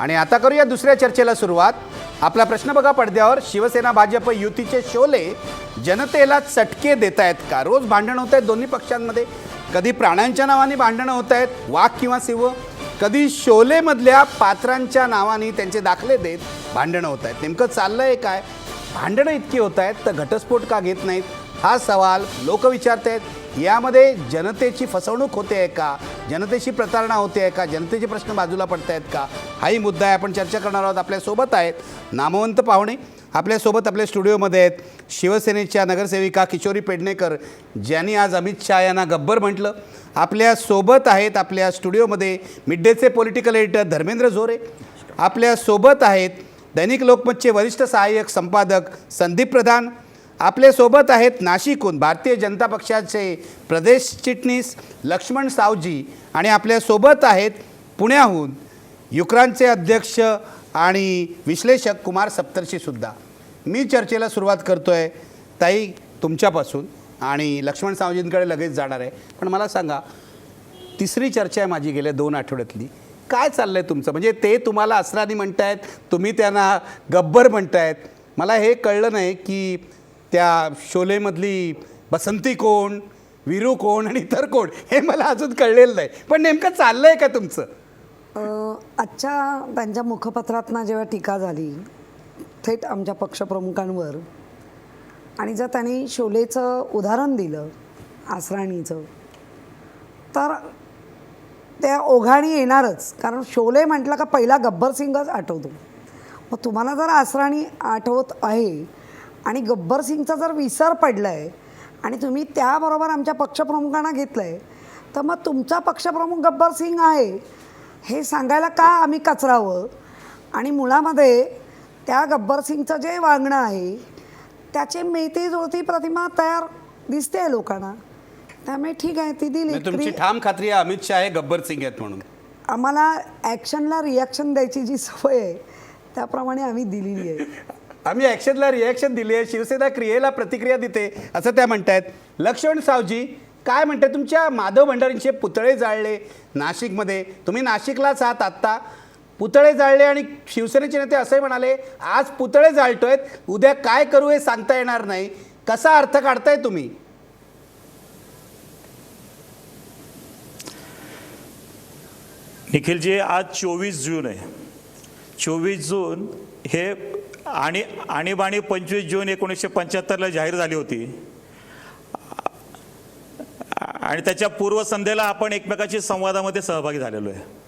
आणि आता करूया दुसऱ्या चर्चेला सुरुवात। आपला प्रश्न बघा पडद्यावर, शिवसेना भाजप युतीचे शोले जनतेला चटके देत आहेत का? रोज भांडण होत आहेत दोन्ही पक्षांमध्ये, कधी प्राण्यांच्या नावाने भांडणं होत आहेत, वाघ किंवा सिंह, कधी शोलेमधल्या पात्रांच्या नावाने त्यांचे दाखले देत भांडणं होत आहेत। नेमकं चाललंय काय? भांडणं इतकी होत आहेत तर घटस्फोट का घेत नाहीत हा सवाल लोक विचारत आहेत। यामध्ये जनतेची फसवणूक होते आहे का? जनतेची प्रतारणा होते आहे का? जनतेचे प्रश्न बाजूला पडत आहेत का? हाही मुद्दा आहे, आपण चर्चा करणार आहोत। आपल्यासोबत आहेत नामवंत पाहुणे, आपल्यासोबत आपल्या स्टुडिओमध्ये आहेत शिवसेनेच्या नगरसेविका किशोरी पेडणेकर, ज्यांनी आज अमित शहा यांना गब्बर म्हटलं। आपल्यासोबत आहेत आपल्या स्टुडिओमध्ये मिड डेचे पॉलिटिकल एडिटर धर्मेंद्र झोरे, आपल्यासोबत आहेत दैनिक लोकमतचे वरिष्ठ सहाय्यक संपादक संदीप प्रधान, आपल्यासोबत आहेत नाशिकहून भारतीय जनता पक्षाचे प्रदेश चिटणीस लक्ष्मण सावजी, आणि आपल्यासोबत आहेत पुण्याहून युक्रांचे अध्यक्ष आणि विश्लेषक कुमार सप्तर्षीसुद्धा। मी चर्चेला सुरुवात करतो आहे ताई तुमच्यापासून, आणि लक्ष्मण सावजींकडे लगेच जाणार आहे। पण मला सांगा, तिसरी चर्चा आहे माझी गेल्या 2 आठवड्यातली, काय चाललं आहे तुमचं? म्हणजे ते तुम्हाला असरानी म्हणतायत, तुम्ही त्यांना गब्बर म्हणतायत। मला हे कळलं नाही की त्या शोलेमधली बसंती कोण, वीरू कोण आणि इतर कोण, हे मला अजून कळलेलं नाही। पण नेमकं चाललं आहे का तुमचं? आजच्या त्यांच्या मुखपत्रातनं जेव्हा टीका झाली थेट आमच्या पक्षप्रमुखांवर, आणि जर त्यांनी शोलेचं उदाहरण दिलं आसराणीचं, तर त्या ओघाणी येणारच। कारण शोले म्हटलं का पहिला गब्बर सिंगच आठवतो। मग तुम्हाला जर आसराणी आठवत आहे आणि गब्बर सिंगचा जर विसर पडला आहे आणि तुम्ही त्याबरोबर आमच्या पक्षप्रमुखांना घेतलं आहे, तर मग तुमचा पक्षप्रमुख गब्बर सिंग आहे हे सांगायला का आम्ही कचरावं? आणि मुळामध्ये त्या गब्बर सिंगचं जे वागणं आहे त्याची मिळती जुळती प्रतिमा तयार दिसते आहे लोकांना, त्यामुळे ठीक आहे ती दिली। तुमची ठाम खात्री आहे अमित शहा हे गब्बर सिंग आहेत म्हणून? आम्हाला ॲक्शनला रिॲक्शन द्यायची जी सवय आहे त्याप्रमाणे आम्ही दिलेली आहे। आम्ही ॲक्शनला रिॲक्शन दिली आहे, शिवसेना क्रियेला प्रतिक्रिया देते असं त्या म्हणतायत। लक्ष्मण सावजी काय म्हणते? तुमच्या माधव भंडारींचे पुतळे जाळले नाशिकमध्ये, तुम्ही नाशिकलाच आहात आत्ता, पुतळे जाळले आणि शिवसेनेचे नेते असे म्हणाले आज पुतळे जाळतोयत, उद्या काय करू हे सांगता येणार नाही। कसा अर्थ काढताय तुम्ही? निखिलजी, आज 24 जून आहे। 24 जून हे आणीबाणी 25 जून 1975ला जाहीर झाली होती, आणि त्याच्या पूर्वसंध्येला आपण एकमेकांशी संवादामध्ये सहभागी झालेलो आहे।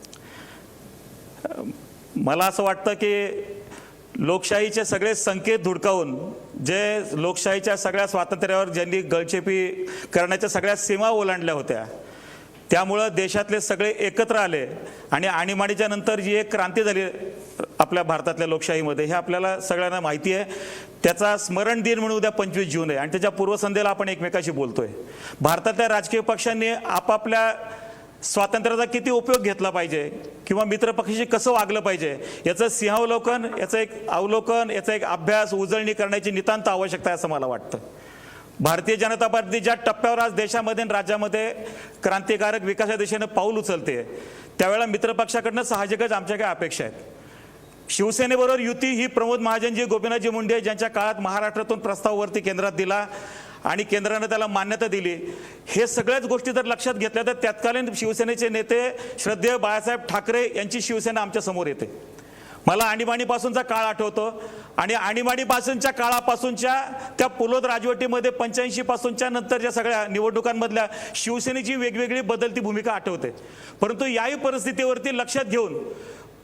मला असं वाटतं की लोकशाहीचे सगळे संकेत धुडकावून, जे लोकशाहीच्या सगळ्या स्वातंत्र्यावर ज्यांनी गळचेपी करण्याच्या सगळ्या सीमा ओलांडल्या होत्या, त्यामुळं देशातले सगळे एकत्र आले आणि आणीबाणीच्या नंतर जी एक क्रांती झाली आपल्या भारतातल्या लोकशाहीमध्ये, हे आपल्याला सगळ्यांना माहिती आहे। त्याचा स्मरण दिन म्हणून उद्या 25 जून आहे, आणि त्याच्या पूर्वसंध्येला आपण एकमेकाशी बोलतोय। भारतातल्या राजकीय पक्षांनी आपापल्या स्वातंत्र्याचा किती उपयोग घेतला पाहिजे किंवा मित्रपक्षाशी कसं वागलं पाहिजे याचं सिंहावलोकन, याचं एक अवलोकन, याचा एक अभ्यास, उजळणी करण्याची नितांत आवश्यकता आहे असं मला वाटतं। भारतीय जनता पार्टी ज्या टप्प्यावर आज देशामध्ये आणि राज्यामध्ये क्रांतिकारक विकासाच्या दिशेने पाऊल उचलते, त्यावेळेला मित्रपक्षाकडनं साहजिकच आमच्या काही अपेक्षा आहेत। शिवसेनेबरोबर युती ही प्रमोद महाजनजी, गोपीनाथजी मुंडे ज्यांच्या काळात महाराष्ट्रातून प्रस्ताववरती केंद्रात दिला आणि केंद्राने त्याला मान्यता दिली, हे सगळ्याच गोष्टी जर लक्षात घेतल्या तर तत्कालीन शिवसेनेचे नेते श्रद्धेय बाळासाहेब ठाकरे यांची शिवसेना आमच्या समोर येते। मला आणीबाणीपासूनचा काळ आठवतो, आणि आणीबाणीपासूनच्या काळापासूनच्या त्या पुलोद राजवटीमध्ये 85 पासूनच्या नंतरच्या सगळ्या निवडणुकांमधल्या शिवसेनेची वेगवेगळी बदलती भूमिका आठवते। परंतु याही परिस्थितीवरती लक्षात घेऊन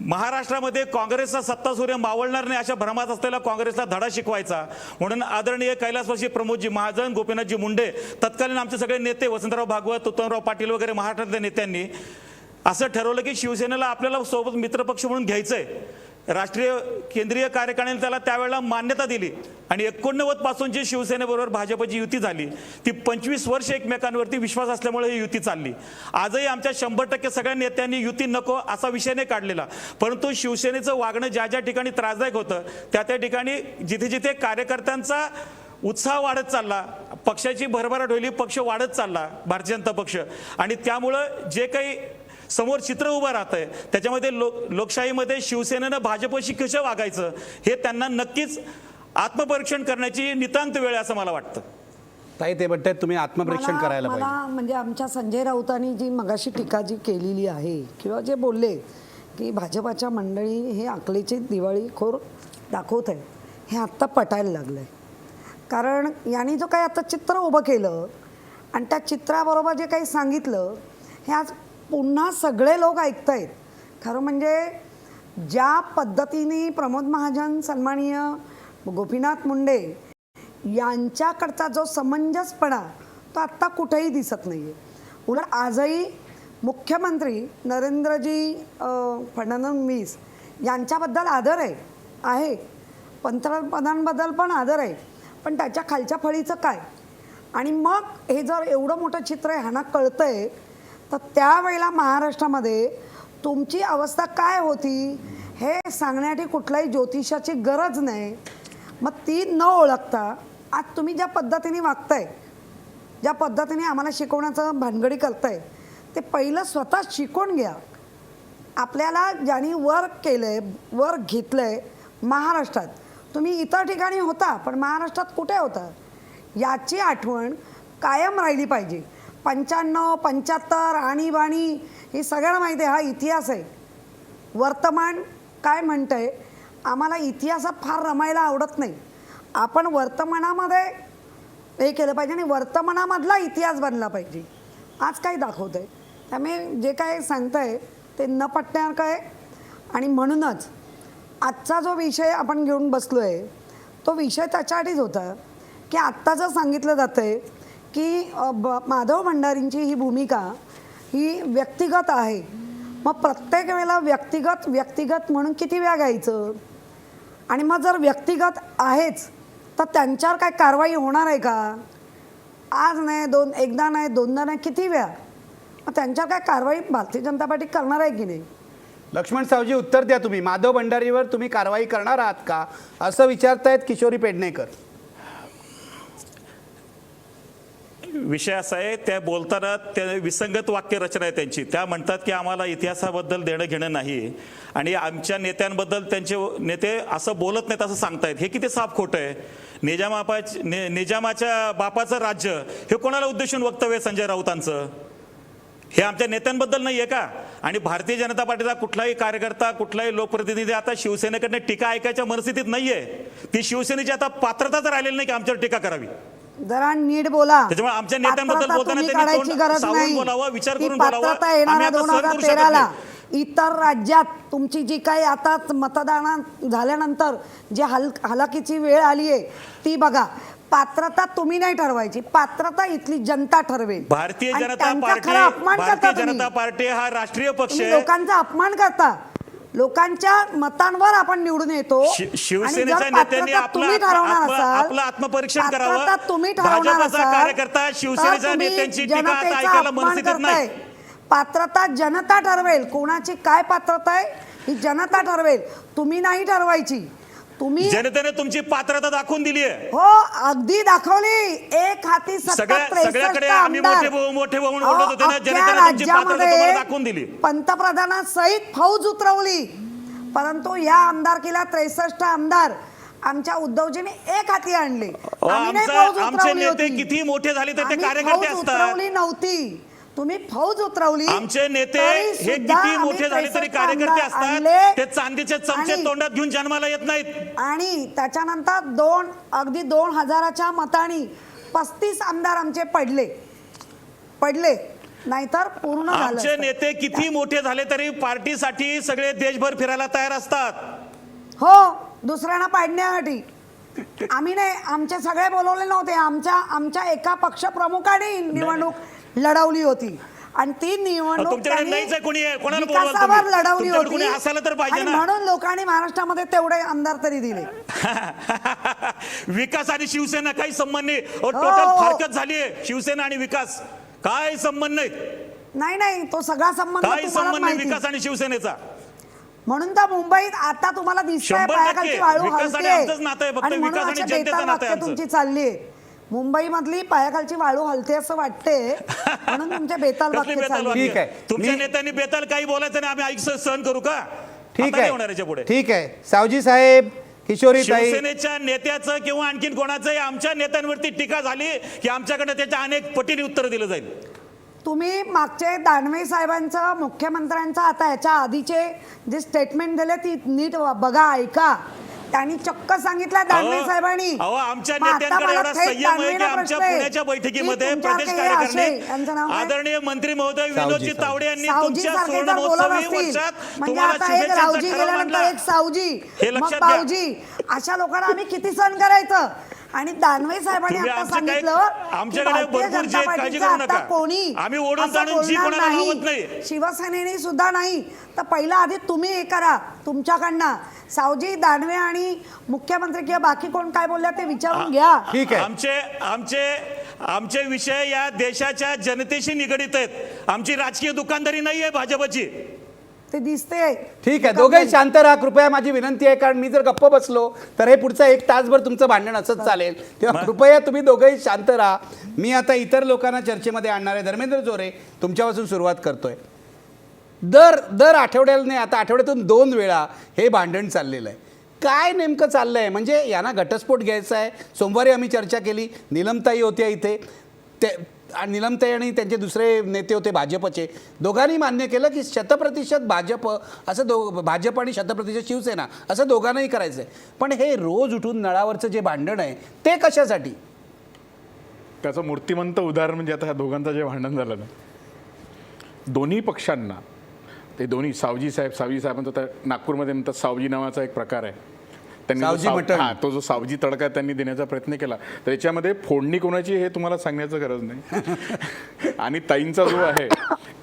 महाराष्ट्रामध्ये काँग्रेसचा सत्तासूर्य मावळणार नाही अशा भ्रमात असलेला काँग्रेसला धडा शिकवायचा म्हणून आदरणीय कैलासवासी प्रमोदजी महाजन, गोपीनाथजी मुंडे, तत्कालीन आमचे सगळे नेते वसंतराव भागवत, उत्तमराव पाटील वगैरे महाराष्ट्रातल्या नेत्यांनी असं ठरवलं की शिवसेनेला आपल्याला सोबत मित्रपक्ष म्हणून घ्यायचंय। राष्ट्रीय केंद्रीय कार्यकारिणीने त्याला त्यावेळेला मान्यता दिली, आणि 89 पासून जी शिवसेनेबरोबर भाजपची युती झाली ती 25 वर्ष एकमेकांवरती विश्वास असल्यामुळे ही युती चालली। आजही आमच्या 100% सगळ्या नेत्यांनी युती नको असा विषय नाही काढलेला, परंतु शिवसेनेचं वागणं ज्या ज्या ठिकाणी त्रासदायक होतं त्या त्या ठिकाणी जिथे जिथे कार्यकर्त्यांचा उत्साह वाढत चालला, पक्षाची भरभराट होईल, पक्ष वाढत चालला भारतीय जनता पक्ष, आणि त्यामुळं जे काही समोर चित्र उभं राहतंय. त्याच्यामध्ये लोकशाहीमध्ये शिवसेनेनं भाजपशी कसं वागायचं हे त्यांना नक्कीच आत्मपरीक्षण करण्याची नितांत वेळ आहे असं मला वाटतं. ताई ते म्हणतात तुम्ही आत्मपरीक्षण करायला मला पाहिजे. म्हणजे आमच्या संजय राऊतांनी जी मगाशी टीका जी केलेली आहे किंवा जे बोलले की भाजपाच्या मंडळी हे अकलेची दिवाळीखोर दाखवत आहे, हे आत्ता पटायला लागलं आहे. कारण यांनी जो काही आता चित्र उभं केलं आणि त्या चित्राबरोबर जे काही सांगितलं हे आज पुन्हा सगळे लोक ऐकत आहेत. खरं म्हणजे ज्या पद्धतीने प्रमोद महाजन, सन्माननीय गोपीनाथ मुंडे यांच्याकडचा जो समंजसपणा तो आत्ता कुठेही दिसत नाही आहे. उलट आजही मुख्यमंत्री नरेंद्रजी फडणवीस यांच्याबद्दल आदर आहे, पंतप्रधानांबद्दल पण आदर आहे, पण त्याच्या खालच्या फळीचं काय. आणि मग हे जर एवढं मोठं चित्र आहे ह्यांना कळतंय तर त्यावेळेला महाराष्ट्रामध्ये तुमची अवस्था काय होती हे सांगण्यासाठी कुठल्याही ज्योतिषाची गरज नाही. मग ती न ओळखता आज तुम्ही ज्या पद्धतीने वागताय, ज्या पद्धतीने आम्हाला शिकवण्याचं भानगडी करताय, ते पहिलं स्वतः शिकून घ्या. आपल्याला ज्यांनी वर केलं आहे, वर घेतलं आहे महाराष्ट्रात, तुम्ही इतर ठिकाणी होता पण महाराष्ट्रात कुठे होता याची आठवण कायम राहिली पाहिजे. 95, 75 आणीबाणी ही सगळ्यांना माहिती आहे, हा इतिहास आहे. वर्तमान काय म्हणतंय, आम्हाला इतिहासात फार रमायला आवडत नाही. आपण वर्तमानामध्ये हे केलं पाहिजे आणि वर्तमानामधला इतिहास बनला पाहिजे. आज काय दाखवत आहे त्यामुळे जे काय सांगताय ते न पटण्यासारखं आहे. आणि म्हणूनच आजचा जो विषय आपण घेऊन बसलो आहे तो विषय त्याच्यासाठीच होता की आत्ता जर सांगितलं जातं आहे की माधव भंडारींची ही भूमिका ही व्यक्तिगत आहे, मग प्रत्येक वेळेला व्यक्तिगत म्हणून किती वेळा घ्यायचं. आणि मग जर व्यक्तिगत आहेच तर त्यांच्यावर काय कारवाई होणार आहे का. आज नाही, एकदा नाही, दोनदा नाही, किती वेळा. मग त्यांच्यावर काय कारवाई भारतीय जनता पार्टी करणार आहे की नाही. लक्ष्मण सावजी उत्तर द्या तुम्ही. माधव भंडारीवर तुम्ही कारवाई करणार आहात का असं विचारतायत किशोरी पेडणेकर. विषय असा आहे, त्या बोलताना त्या विसंगत वाक्य रचना आहे त्यांची. त्या म्हणतात की आम्हाला इतिहासाबद्दल देणं घेणं नाही आणि आमच्या नेत्यांबद्दल त्यांचे नेते असं बोलत नाहीत असं सांगतायत. हे किती साफ खोटं आहे. निजामाच्या बापाचं राज्य हे कोणाला उद्देशून वक्तव्य आहे संजय राऊतांचं. हे आमच्या नेत्यांबद्दल नाही आहे का. आणि भारतीय जनता पार्टीचा कुठलाही कार्यकर्ता, कुठलाही लोकप्रतिनिधी आता शिवसेनेकडनं टीका ऐकायच्या मनस्थितीत नाहीये. ती शिवसेनेची आता पात्रताच राहिलेली नाही की आमच्यावर टीका करावी. जरा नीट बोला. त्याच्यामुळे आमच्या नेत्यांबद्दल बोलताना काढायची त्यांनी गरज सावरून नाही. बोलावं, विचार ती करून बोलावं. पात्रता येणाऱ्या आम्ही आता सहन करू शकत 2013 नाही. इतर राज्यात तुमची जी काही आता मतदान झाल्यानंतर जी हलाखीची वेळ आली आहे ती बघा. पात्रता तुम्ही नाही ठरवायची, पात्रता इथली जनता ठरवेल. भारतीय आणि जनता त्यांचा पार्टी खरा अपमान करता भारतीय तुम्ही. जनता पार्टी हा राष्ट्रीय पक्ष तुम्ही आहे. लोकांचा अपमान करता. लोकांच्या मतांवर आपण निवडून येतो. शिवसेनेच्या नेत्यांनी आपलं आत्मपरीक्षण करावं. तुम्ही ठरवणार भाजपचा कार्यकर्ता शिवसेनेच्या नेत्यांची टीका आता ऐकायला मनस्थितीत नाही. पात्रता जनता ठरवेल. कोणाची काय पात्रता आहे ही जनता ठरवेल, तुम्ही नाही ठरवायची. तुम्ही जनतेने तुमची पात्रता दाखवून दिली आहे. हो, अगदी दाखवली. एक हाती सगळ्याकडे आम्ही मोठे म्हणून बोलत होते ना. जनतेने तुमची पात्रता तुम्हाला दाखवून दिली. पंतप्रधानांसहित फौज उतरवली, परंतु या आमदारकीला 63 आमदार आमच्या उद्धवजीने एक हाती आणले. आमचे नेते किती मोठे झाले तर ते कार्यकर्ते असतात. उतरवली नव्हती, तुम्ही फौज उतरवली. आमचे नेते हे किती मोठे झाले तरी कार्यकर्ते असतात. ते चांदीचे चमचे तोंडात घेऊन जन्माला येत नाहीत. आणि त्याच्यानंतर अगदी 2000च्या मतांनी 35 आमदार आमचे पडले नाहीतर पूर्ण झालं. आमचे नेते किती मोठे झाले तरी पार्टीसाठी सगळे देशभर फिरायला तयार असतात. हो, दुसऱ्यांना पाडण्यासाठी. आम्ही नाही, आमचे सगळे बोलवले नव्हते. आमच्या एका पक्षप्रमुखाने निवडणूक लढवली होती आणि ती निवडणूक विकासावर लढवली होती. आणि म्हणून लोकांनी महाराष्ट्रामध्ये तेवढे आमदार तरी दिले. विकास आणि शिवसेना काही संबंध नाही. टोटल फारकत झालीये. शिवसेना आणि विकास काय संबंध नाही, तो सगळा संबंध काही संबंध नाही विकास आणि शिवसेनेचा. म्हणून तर मुंबईत आता तुम्हाला दिसतंय पायाखालची वाळू हलतेय आणि म्हणून अशी बेताल वाक्य तुमची चालली आहे. मुंबईमधली पायाखालची वाळू हलते असं वाटते म्हणून तुमच्या बेताल कसली वाक्य बेताल चालली. वाक्य? ठीक आहे. तुमच्या मी- नेत्यांनी बेताल काही बोलायचं नाही, आम्ही ऐक सहन करू का? ठीक आता नाही होणार आहे याच्या पुढे. ठीक आहे सावजी साहेब, किशोरी ताई, शिवसेनेच्या नेत्याचं किंवा आणखीन कोणाचंही आमच्या नेत्यांवरती टीका झाली की आमच्याकडे त्याच्या अनेक पटीने उत्तर दिलं जाईल. तुम्ही मागचे दानवे साहेबांचं मुख्यमंत्र्यांचं आता याच्या आधीचे जे स्टेटमेंट दिले ती नीट बघा, ऐका. त्यांनी चक्क सांगितलं दानवे अहो, साहेबांनी. अहो, आमच्या मग आता नेत्यांकडे मला एवढा थेट संयम आहे की दानवेला आमच्या प्रश्न आहे पुण्याच्या बैठकीमध्ये की तुमच्या प्रदेश हे असे, यांचं कार्यकारिणी नाव काय? आदरणीय मंत्री महोदय विनोदजी तावडे यांनी सावजी तुमच्या सारखे सुवर्ण जर बोलत महोत्सवी असतील वर्षात म्हणजे तुम्हाला आता एक शुभेच्छांचा रावजी ठराव गेल्यानंतर मांडला. एक सावजी हे मग लक्षात घ्या. भाऊजी, अशा लोकांना आम्ही किती सहन करायचं? आणि दानवे साहेबांनी तुम्ही आता आमचं काही- सांगितलं की आमच्याकडे भारतीय भरपूर जनता जे आहेत, काळजी पार्टीचं करू आता नका. कोणी आम्ही ओढून असं ताणून जी बोलणार कोणाला लावत नाही. शिवसेनेने सुद्धा नाही. तर पहिला आधी तुम्ही हे करा तुमच्याकडनं. सावजी, दानवे आणि मुख्यमंत्री किंवा बाकी कोण काय बोलल्या ते विचारून घ्या. ठीक आहे. आमचे विषय या देशाच्या जनतेशी निगडीत आहेत. आमची राजकीय दुकानदारी नाही आहे भाजपची. ते दिसते. ठीक आहे. दोघे शांत राहा कृपया, माझी विनंती आहे. कारण मी जर गप्प बसलो तर हे पुढचं 1 तासभर तुमचं भांडण असंच चालेल. तेव्हा कृपया तुम्ही दोघेही शांत राहा. मी आता इतर लोकांना चर्चेमध्ये आणणार आहे. धर्मेंद्र जोरे, तुमच्यापासून सुरुवात करतोय. दर आठवड्याला नाही, आता आठवड्यातून 2 वेळा हे भांडण चाललेलं आहे. काय नेमकं चाललंय? म्हणजे यांना घटस्फोट घ्यायचा आहे. सोमवारी आम्ही चर्चा केली, नीलमताई होत्या इथे, ते नीलमताई आणि त्यांचे दुसरे नेते होते भाजपचे. दोघांनी मान्य केलं की 100% भाजप असं भाजप आणि 100% शिवसेना असं दोघांनाही करायचं आहे. पण हे रोज उठून नळावरचं जे भांडण आहे ते कशासाठी? त्याचं मूर्तिमंत उदाहरण म्हणजे आता ह्या दोघांचं जे भांडण झालं ना, दोन्ही पक्षांना ते दोन्ही सावजी साहेबांचं तर नागपूरमध्ये म्हणतात सावजी नावाचा एक प्रकार आहे. त्यांनी सावजी मटण. तो जो सावजी तडका त्यांनी देण्याचा प्रयत्न केला, तर याच्यामध्ये फोडणी कोणाची हे तुम्हाला सांगण्याचं गरज नाही. आणि ताईंचा जो आहे,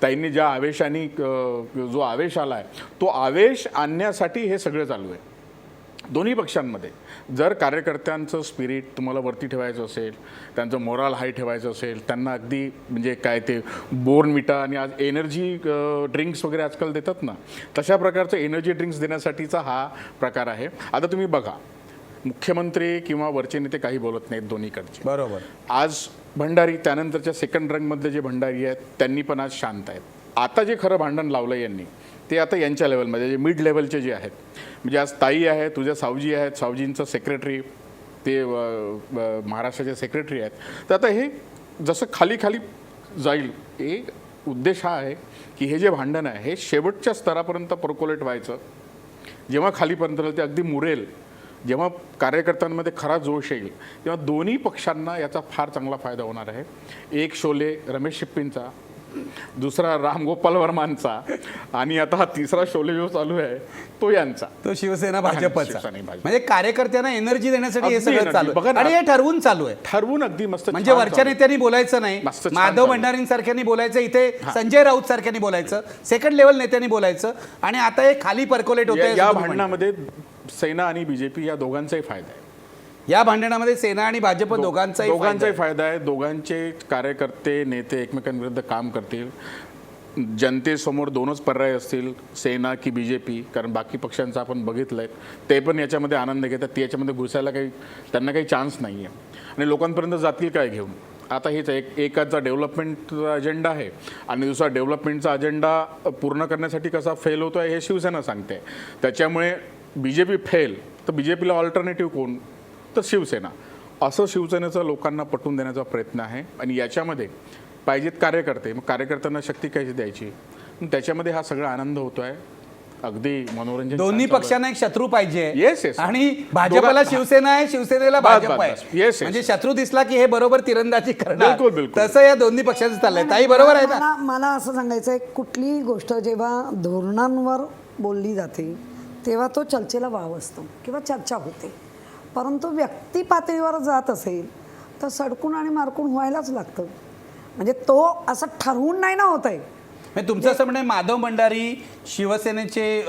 ताईंनी ज्या आवेशाने जो आवेश आला आहे, तो आवेश आणण्यासाठी हे सगळं चालू आहे दोन्ही पक्षांमध्ये. जर कार्यकर्त्यांचं स्पिरिट तुम्हाला वरती ठेवायचं असेल, त्यांचं मोराल हाय ठेवायचं असेल, त्यांना अगदी म्हणजे काय ते बोर्नविटा आणि आज एनर्जी ड्रिंक्स वगैरे आजकाल देतात ना, तशा प्रकारचं एनर्जी ड्रिंक्स देण्यासाठीचा हा प्रकार आहे. आता तुम्ही बघा, मुख्यमंत्री किंवा वरचे नेते काही बोलत नाहीत दोन्हीकडचे. बरोबर. आज भंडारी, त्यानंतरच्या सेकंड रँकमधले जे भंडारी आहेत त्यांनी पण आज शांत आहेत. आता जे खरं भांडण लावलं यांनी ते आता यांच्या लेवलमध्ये, जे मिड लेवलचे जे आहेत, म्हणजे आज ताई आहे, तुझ्या सावजी आहेत, सावजींचं सेक्रेटरी ते महाराष्ट्राचे सेक्रेटरी आहेत. तर आता हे जसं खाली खाली जाईल, एक उद्देश हा आहे की हे जे भांडण आहे हे शेवटच्या स्तरापर्यंत पर्कोलेट व्हायचं. जेव्हा खालीपर्यंत ते अगदी मुरेल, जेव्हा कार्यकर्त्यांमध्ये खरा जोश येईल, तेव्हा दोन्ही पक्षांना याचा फार चांगला फायदा होणार आहे. एक शोले रमेश शिप्पींचा, दुसरा रामगोपाल वर्मांचा, आणि आता हा तिसरा शोले जो चालू आहे तो यांचा, तो शिवसेना भाजपचा. शिवसेना भाजप. म्हणजे कार्यकर्त्यांना एनर्जी देण्यासाठी हे अगदी सगळं energy. चालू बघा आहे. ना. आणि हे ठरवून चालू आहे. ठरवून अगदी मस्त म्हणजे छान वरच्या चालू आहे. नेत्यांनी बोलायचं नाही, मस्त छान माधव चालू आहे. भंडारींसारख्यांनी बोलायचं, इथे संजय राऊत सारख्यांनी बोलायचं, सेकंड लेवल नेत्यांनी बोलायचं, आणि आता हे खाली पर्कोलेट होतंय. या भांडणामध्ये सेना आणि बीजेपी या दोघांचाही फायदा आहे. या भांडणामध्ये सेना आणि भाजप दोघांचाही दोघांचाही फायदा आहे. दोघांचे कार्यकर्ते नेते एकमेकांविरुद्ध काम करतील. जनतेसमोर 2च पर्याय असतील, सेना की बीजेपी, कारण बाकी पक्षांचं आपण बघितलंय ते पण याच्यामध्ये आनंद घेतात. ते याच्यामध्ये घुसायला त्यांना काही चान्स नाही आहे. आणि लोकांपर्यंत जातील काय घेऊन? आता हेच एकाचा डेव्हलपमेंटचा अजेंडा आहे आणि दुसरा डेव्हलपमेंटचा अजेंडा पूर्ण करण्यासाठी कसा फेल होतो आहे हे शिवसेना सांगते. त्याच्यामुळे बीजेपी फेल, तर बीजेपीला ऑल्टरनेटिव्ह कोण? तर शिवसेना. असं शिवसेनेचं लोकांना पटवून देण्याचा प्रयत्न आहे. आणि याच्यामध्ये पाहिजेत कार्यकर्ते, मग कार्यकर्त्यांना शक्ती कशी द्यायची, त्याच्यामध्ये हा सगळा आनंद होतो आहे. अगदी मनोरंजन. दोन्ही पक्षांना एक शत्रू पाहिजे. Yes, yes. आणि भाजपला शिवसेना आहे, शिवसेनेला भाजप आहे. Yes, yes. म्हणजे शत्रू दिसला की हे बरोबर तिरंदाजी करणार. बिलकुल, बिलकुल. तसं या दोन्ही पक्षांचं चाललंय. ताई बरोबर आहे ना? मला असं सांगायचं आहे, कुठलीही गोष्ट जेव्हा धोरणांवर बोलली जाते तेव्हा तो चर्चेला वाव असतो किंवा चर्चा होते. परंतु व्यक्ती पातळीवर जात असेल तर सडकून आणि मारकून व्हायलाच लागतं. म्हणजे तो असं ठरवून नाही ना होत आहे. म्हणजे तुमचं असं म्हणणं आहे, माधव भंडारी शिवसेनेचे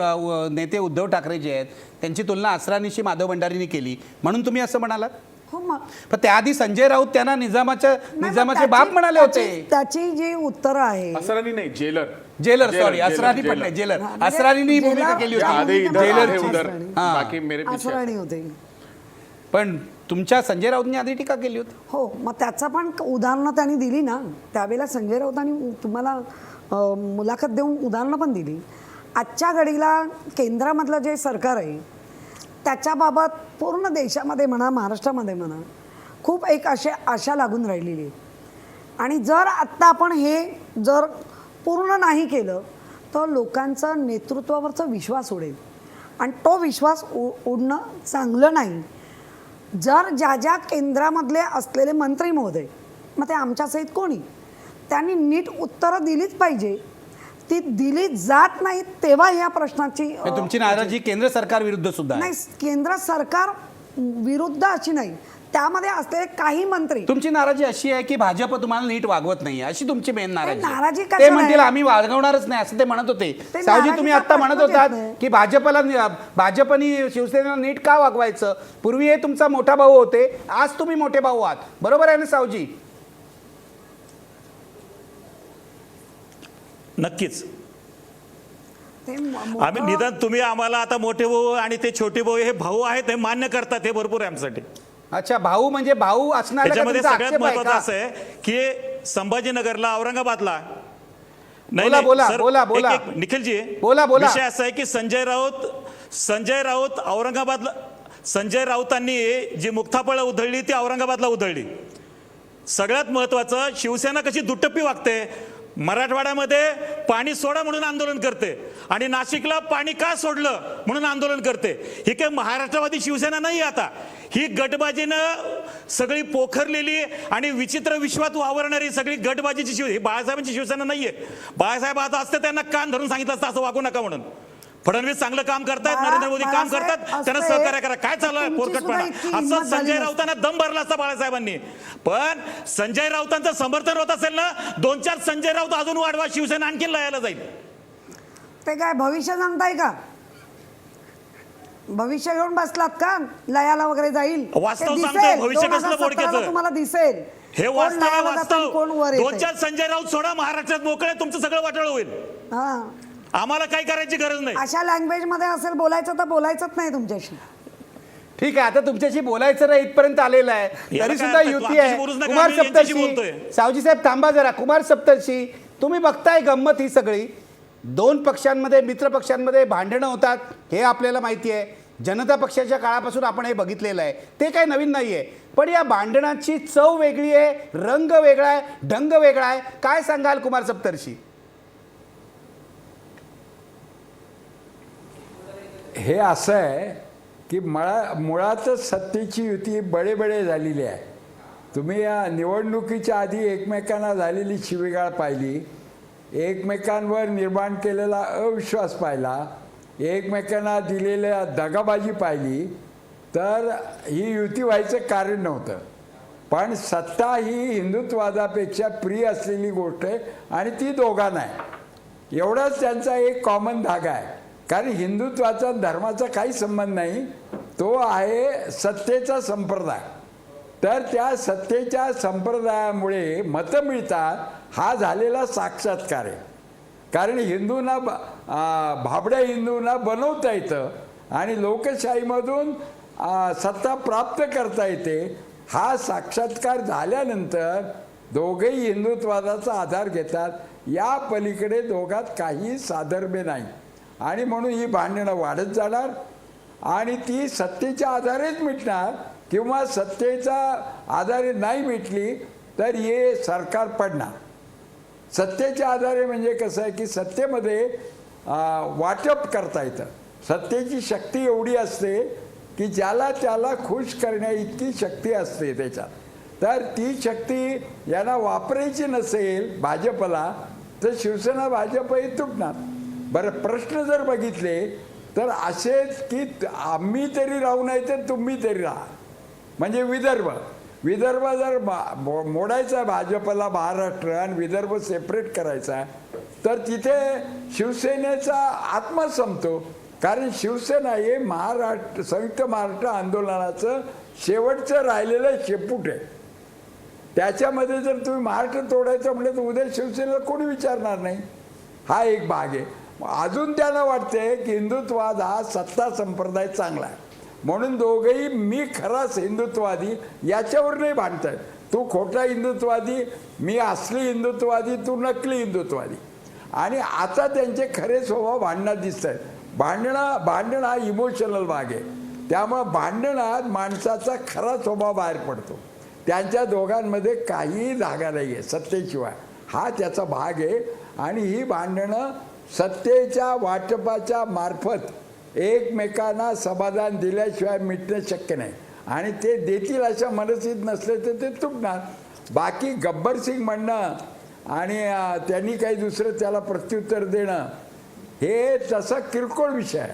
नेते उद्धव ठाकरे जे आहेत त्यांची तुलना असरानीशी माधव भंडारींनी केली म्हणून तुम्ही असं म्हणालात? हो, मग पण त्याआधी संजय राऊत त्यांना निजामाचे बाप म्हणाले होते. त्याची जी उत्तरं आहे, असरानी नाही, जेलर. सॉरी, असरानी पण नाही, जेलर. असरानींनी भूमिका केली होती. आधी इधर जेलरची. आहे, उधर. हां. बाकी मेरे पीछे. असराणी होते. पण तुमच्या संजय राऊतनी आधी टीका केली होती. हो, मग त्याचा पण उदाहरणं त्यांनी दिली ना. त्यावेळेला संजय राऊतांनी तुम्हाला मुलाखत देऊन उदाहरणं पण दिली. आजच्या घडीला केंद्रामधलं जे सरकार आहे त्याच्याबाबत पूर्ण देशामध्ये म्हणा, महाराष्ट्रामध्ये म्हणा, खूप एक आशा लागून राहिलेली आहे. आणि जर आत्ता आपण हे जर पूर्ण नाही केलं तर लोकांचा नेतृत्वावरचा विश्वास उडेल आणि तो विश्वास उडणं चांगलं नाही. जर ज्या केंद्रामधले असलेले मंत्री महोदय, मग ते आमच्यासहित कोणी, त्यांनी नीट उत्तरं दिलीच पाहिजे. ती दिली जात नाही तेव्हा या प्रश्नाची तुमची नाराजी केंद्र सरकार विरुद्ध सुद्धा आहे. नाही, केंद्र सरकार विरुद्ध अशी नाही, त्यामध्ये असलेले काही मंत्री. तुमची नाराजी अशी आहे की भाजप तुम्हाला नीट वागवत नाही, अशी तुमची मेन नाराजी नाराजी. कशाला ते म्हणतील आहे? आम्ही वागवणारच नाही असं ते म्हणत होते. ते सावजी तुम्ही नाराजीचा आता म्हणत प्रश्नच येत होतात नाही. की भाजपनी शिवसेनेला नीट का वागवायचं. पूर्वी हे तुमचा मोठा भाऊ होते, आज तुम्ही मोठे भाऊ आहात. बरोबर आहे ना सावजी? नक्कीच. ते आम्ही निदान तुम्ही आम्हाला आता मोठे भाऊ आणि ते छोटे भाऊ हे भाऊ आहेत हे मान्य करतात, हे भरपूर आहे आमच्यासाठी. अच्छा, भाऊ म्हणजे भाऊ असणार. त्याच्यामध्ये सगळ्यात महत्वाचं असं आहे की संभाजीनगरला, औरंगाबादला बोला, बोला, बोला, बोला. निखिलजी, बोला. विषय असा आहे की संजय राऊत औरंगाबादला, संजय राऊतांनी जी मुक्ताफळं उधळली ती औरंगाबादला उधळली. सगळ्यात महत्वाचं, शिवसेना कशी दुटप्पी वागते. मराठवाड्यामध्ये पाणी सोडा म्हणून आंदोलन करते आणि नाशिकला पाणी का सोडलं म्हणून आंदोलन करते. ही काही महाराष्ट्रवादी शिवसेना नाही. आता ही गटबाजीनं सगळी पोखरलेली आणि विचित्र विश्वात वावरणारी सगळी गटबाजीची ही बाळासाहेबांची शिवसेना नाहीये. बाळासाहेब आता असते त्यांना कान धरून सांगितलं असतं असं वागू नका म्हणून. फडणवीस चांगलं काम करतायत, नरेंद्र मोदी काम करतात, त्यांना सहकार्य करा. काय चाललंय पोरकटपणा. असं संजय राऊतांना दम भरला असता बाळासाहेबांनी. पण संजय राऊतांचं समर्थन होत असेल ना, 2-4 संजय राऊत अजून वाढवा, शिवसेना आणखी लयाला जाईल. ते काय भविष्य सांगताय का? भविष्य घेऊन बसलात का लयाला वगैरे जाईल? वास्तव सांगतोय, भविष्य कसलं बोडक्याचं. तुम्हाला दिसेल हे कोण वास्तव आहे, लयाला जातं आणि कोण वर वास्तव. येतंय. 2-4 संजय राऊत सोडा, महाराष्ट्रात मोकळे, तुमचं सगळं वाटोळं होईल. हा, आम्हाला काही करायची गरज नाही. अशा लँग्वेज मध्ये असेल बोलायचं तर बोलायचंच नाही तुमच्याशी. ठीक आहे, आता तुमच्याशी बोलायचं नाही इथपर्यंत आलेलं आहे, याला तरी काय सुद्धा अर्थ? युती तू आहे. आमच्याशी बोलूच नका, कुमार आम्ही यांच्याशी सप्तर्षी, बोलतोय. सावजी साहेब थांबा जरा. कुमार सप्तर्षी, तुम्ही बघताय गंमत ही सगळी. 2 पक्षांमध्ये, मित्र पक्षांमध्ये भांडणं होतात हे आपल्याला माहिती आहे. जनता पक्षाच्या काळापासून आपण हे बघितलेलं आहे, ते काही नवीन नाही आहे. पण या भांडणाची चव वेगळी आहे, रंग वेगळा आहे, ढंग वेगळा आहे. काय सांगाल कुमार सप्तर्षी? हे असं आहे की मुळातच सत्तेची युती बळे झालेली आहे. तुम्ही या निवडणुकीच्या आधी एकमेकांना झालेली शिवीगाळ पाहिली, एकमेकांवर निर्माण केलेला अविश्वास पाहिला, एकमेकांना दिलेल्या दगाबाजी पाहिली, तर ही युती व्हायचं कारण नव्हतं. पण सत्ता ही हिंदुत्ववादापेक्षा प्रिय असलेली गोष्ट आहे आणि ती दोघांना आहे. एवढाच त्यांचा एक कॉमन धागा आहे. कारण हिंदुत्वाचा धर्माचा काही संबंध नाही, तो आहे सत्तेचा संप्रदाय. तर त्या सत्तेच्या संप्रदायामुळे मतं मिळतात हा झालेला साक्षात्कार आहे. कारण हिंदूंना भाबड्या हिंदूंना बनवता येतं आणि लोकशाहीमधून सत्ता प्राप्त करता येते. हा साक्षात्कार झाल्यानंतर दोघेही हिंदुत्वादाचा आधार घेतात. या पलीकडे दोघात काही साधर्म्य नाही आणि म्हणून ही भांडणं वाढत जाणार आणि ती सत्तेच्या आधारेच मिटणार किंवा सत्तेचा आधारे नाही मिटली तर हे सरकार पडणार. सत्तेच्या आधारे म्हणजे कसं आहे की सत्तेमध्ये वाटप करता येतं. सत्तेची शक्ती एवढी असते की ज्याला त्याला खुश करण्या इतकी शक्ती असते त्याच्यात. तर ती शक्ती यांना वापरायची नसेल भाजपला तर शिवसेना भाजप हे तुटणार. बरं, प्रश्न जर बघितले तर असेच की आम्ही तरी राहू नाही तर तुम्ही तरी राहा. म्हणजे विदर्भ जर मोडायचा भाजपला महाराष्ट्र आणि विदर्भ सेपरेट करायचा तर तिथे शिवसेनेचा आत्मा संपतो. कारण शिवसेना हे संयुक्त महाराष्ट्र आंदोलनाचं शेवटचं राहिलेलं शेपूट आहे. त्याच्यामध्ये जर तुम्ही महाराष्ट्र तोडायचं म्हटलं तर उद्या शिवसेनेला कोणी विचारणार नाही. हा एक भाग आहे. अजून त्यांना वाटते की हिंदुत्ववाद हा सत्ता संप्रदाय चांगला आहे. म्हणून दोघंही मी खराच हिंदुत्ववादी याच्यावर नाही भांडतायत. तू खोटा हिंदुत्ववादी, मी असली हिंदुत्ववादी, तू नकली हिंदुत्ववादी. आणि आता त्यांचे खरे स्वभाव भांडणात दिसत आहेत. भांडण हा इमोशनल भाग आहे. त्यामुळं भांडणात माणसाचा खरा स्वभाव बाहेर पडतो. त्यांच्या दोघांमध्ये काहीही धागा नाही आहे सत्तेशिवाय, हा त्याचा भाग आहे. आणि ही भांडणं सत्तेच्या वाटपाच्या मार्फत एकमेकांना समाधान दिल्याशिवाय मिटणं शक्य नाही. आणि ते देतील अशा मनस्थितीत नसले तर ते तुटणार. बाकी गब्बर सिंग म्हणणं आणि त्यांनी काही दुसरं त्याला प्रत्युत्तर देणं हे तसा किरकोळ विषय आहे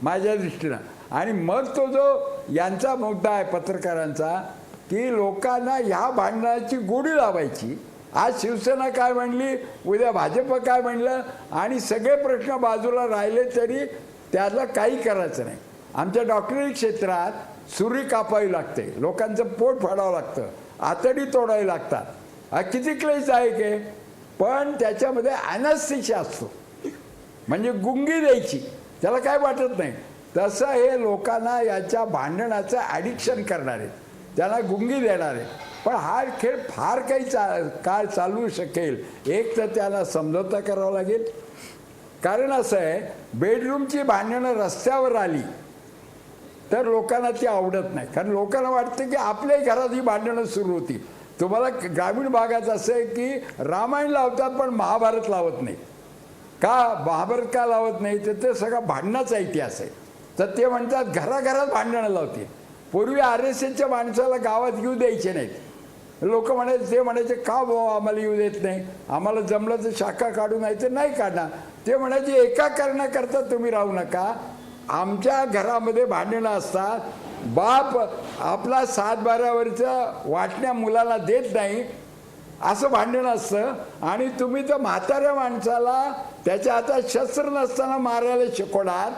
माझ्या दृष्टीनं. आणि मग तो जो यांचा मुद्दा आहे पत्रकारांचा की लोकांना ह्या भांडणाची गोडी लावायची. आज शिवसेना काय म्हणली, उद्या भाजप काय म्हणलं, आणि सगळे प्रश्न बाजूला राहिले तरी त्याला काही करायचं नाही. आमच्या डॉक्टरी क्षेत्रात सुरी कापावी लागते, लोकांचं पोट फाडावं लागतं, आतडी तोडावी लागतात. किती क्लेश आहे की, पण त्याच्यामध्ये ॲनेस्थेशिया असतो, म्हणजे गुंगी द्यायची, त्याला काय वाटत नाही. तसं हे लोकांना याच्या भांडणाचं ॲडिक्शन करणार आहेत, त्यांना गुंगी देणार आहे. पण हा खेळ फार काही काळ चालू शकेल. एक तर त्यांना समझोता करावा लागेल. कारण असं आहे, बेडरूमची भांडणं रस्त्यावर आली तर लोकांना ती आवडत नाही. कारण लोकांना वाटतं की आपल्याही घरात ही भांडणं सुरू होती. तुम्हाला ग्रामीण भागात असं आहे की रामायण लावतात पण महाभारत लावत नाही. का महाभारत का लावत नाही, तर ते सगळा भांडणाचा इतिहास आहे. तर ते म्हणतात घराघरात भांडणं लावते. पूर्वी RSSच्या माणसाला गावात येऊ द्यायचे नाहीत. लोक म्हणायचे, ते म्हणायचे का बाबा आम्हाला येऊ देत नाही, आम्हाला जमलं तर शाखा काढू, नाही तर नाही काढणार. ते म्हणायचे एका कारणाकरता तुम्ही राहू नका. आमच्या घरामध्ये भांडणं असतात, बाप आपला 7-12 वाटण्या मुलाला देत नाही असं भांडण असतं. आणि तुम्ही तर म्हाताऱ्या माणसाला त्याच्या हातात शस्त्र नसताना मारायला शिकवणार.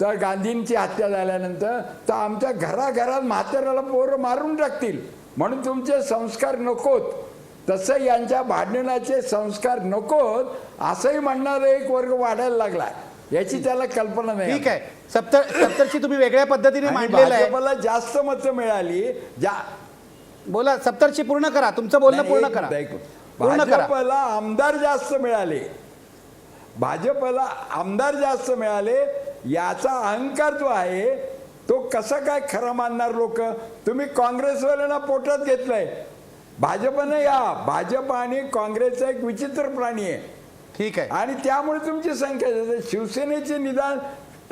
तर गांधींची हत्या झाल्यानंतर तर आमच्या घराघरात म्हाताऱ्याला पोरं मारून टाकतील, म्हणून तुमचे संस्कार नकोत. तसं यांच्या भांडणाचे संस्कार नकोत असंही म्हणणारा एक वर्ग वाढायला लागला. याची त्याला कल्पना नाही. ठीक आहे, सप्तर्षी तुम्ही वेगळ्या पद्धतीने मांडलेलं आहे. भाजपला जास्त मतं मिळाली. बोला सप्तर्षी, पूर्ण करा, तुमचं बोलणं पूर्ण करा. पूर्ण करा. भाजपला आमदार जास्त मिळाले, भाजपला आमदार जास्त मिळाले. याचा अहंकार जो आहे तो कसा काय खरं मानणार लोक. तुम्ही काँग्रेसवाल्यांना पोटात घेतलंय. भाजपने भाजप आणि काँग्रेसचा एक विचित्र प्राणी आहे. ठीक आहे. आणि त्यामुळे तुमची संख्या शिवसेनेचे निदान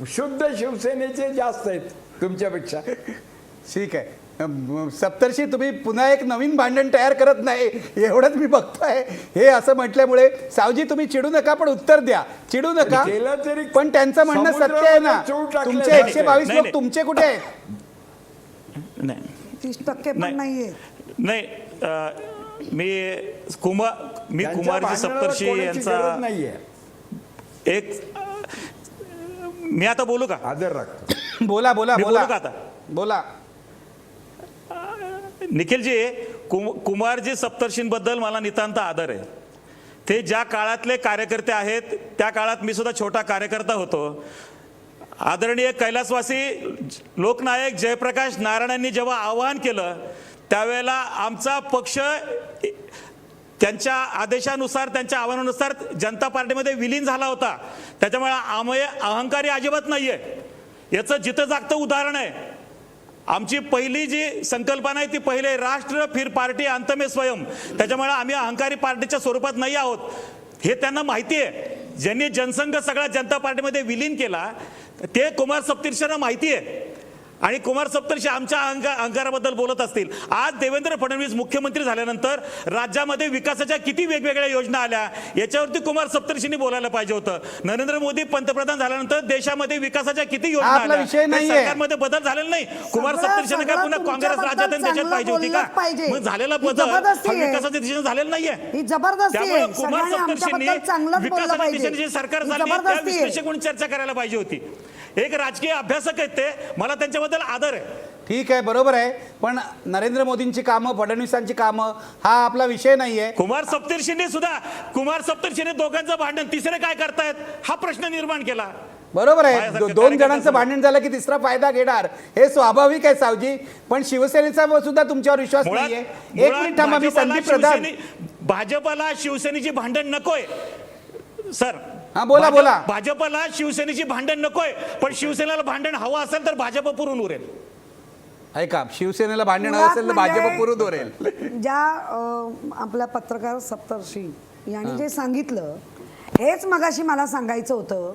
शुद्ध शिवसेनेचे जास्त आहेत तुमच्यापेक्षा. ठीक आहे. सप्तर्षी, तुम्ही पुन्हा एक नवीन भांडण तयार करत नाही एवढंच मी बघतोय. हे असं म्हटल्यामुळे सावजी तुम्ही चिडू नका, पण उत्तर द्या. चिडू नका, केलं तरी पण त्यांचं म्हणणं सत्य आहे ना. तुमचे 122 लोक तुमचे कुठे आहेत? नाही 30% पण नाहीये. नाही, मी कुमारजी सप्तर्षी यांचा नाहीये. एक मी आता बोलू का? आदर राखतो. बोला बोला मी बोला बोलू का आता? बोला. निखिलजी, कुमारजी सप्तर्षींबद्दल मला नितांत आदर आहे. ते ज्या काळातले कार्यकर्ते आहेत त्या काळात मी सुद्धा छोटा कार्यकर्ता होतो. आदरणीय कैलासवासी लोकनायक जयप्रकाश नारायणांनी जेव्हा आवाहन केलं त्यावेळेला आमचा पक्ष त्यांच्या आदेशानुसार, त्यांच्या आव्हानानुसार जनता पार्टीमध्ये विलीन झाला होता. त्याच्यामुळे आम्ही अहंकारी अजिबात नाहीये. याचं जिथं जागतं उदाहरण आहे. आमची पहिली जी संकल्पना आहे ती पहिले राष्ट्र फिर पार्टी अंत में स्वयं. त्याच्यामुळे आम्ही अहंकारी पार्टीच्या स्वरूपात नाही आहोत हे त्यांना माहिती आहे. ज्यांनी जनसंघ सगळा जनता पार्टीमध्ये विलीन केला ते कुमार सप्तर्षींना माहिती आहे. आणि कुमार सप्तर्षी आमच्या अहंकाराबद्दल बोलत असतील. आज देवेंद्र फडणवीस मुख्यमंत्री झाल्यानंतर राज्यामध्ये विकासाच्या किती वेगवेगळ्या योजना आल्या याच्यावरती कुमार सप्तर्षींनी बोलायला पाहिजे होतं. नरेंद्र मोदी पंतप्रधान झाल्यानंतर देशामध्ये विकासाच्या किती योजना आपला आल्या, विषय नाहीये. सरकारमध्ये बदल झालेला नाही. कुमार सप्तर्षींना काय पुन्हा काँग्रेस राज्यात देशात पाहिजे होती का? मग झालेला बदल हा विकासाच्या दिशेने झालेला नाहीये. ही जबरदस्ती आहे. त्यामुळे कुमार सगळ्यांनी सप्तर्षींनी आमच्याबद्दल चांगलंच बोललं विकासाच्या पाहिजे. दिशेने जी सरकार ही झाली त्या जबरदस्ती आहे. विश्लेषक चर्चा करायला पाहिजे होती. एक राजकीय अभ्यासक आहेत ते, मला त्यांच्याबद्दल आदर आहे. ठीक आहे, बरोबर आहे. पण नरेंद्र मोदींची कामं, फडणवीसांची कामं हा आपला विषय नाहीये. कुमार सप्तर्षींनी दोघांचं भांडण तिसरे काय करतायत हा प्रश्न निर्माण केला. बरोबर आहे माझ्यासारखं दोन कार्यकर्ता जणांचं भांडण झालं की तिसरा फायदा घेणार हे स्वाभाविक आहे सावजी. पण शिवसेनेचा सुद्धा तुमच्यावर विश्वास नाहीये. एक मिनिट थांबा, मी संदीप प्रधान. भाजपला शिवसेनेची भांडण नकोय सर. हा, बोला, बोला. भाजपला शिवसेनेची भांडण नकोय, पण शिवसेनेला भांडण हवं असेल तर भाजप पुरून उरेल. ऐका, शिवसेनेला भांडण हवं मुळात असेल तर म्हणजे भाजप पुरून धोरेल. ज्या आपल्या पत्रकार सप्तर्षी यांनी जे सांगितलं हेच मगाशी मला सांगायचं होतं.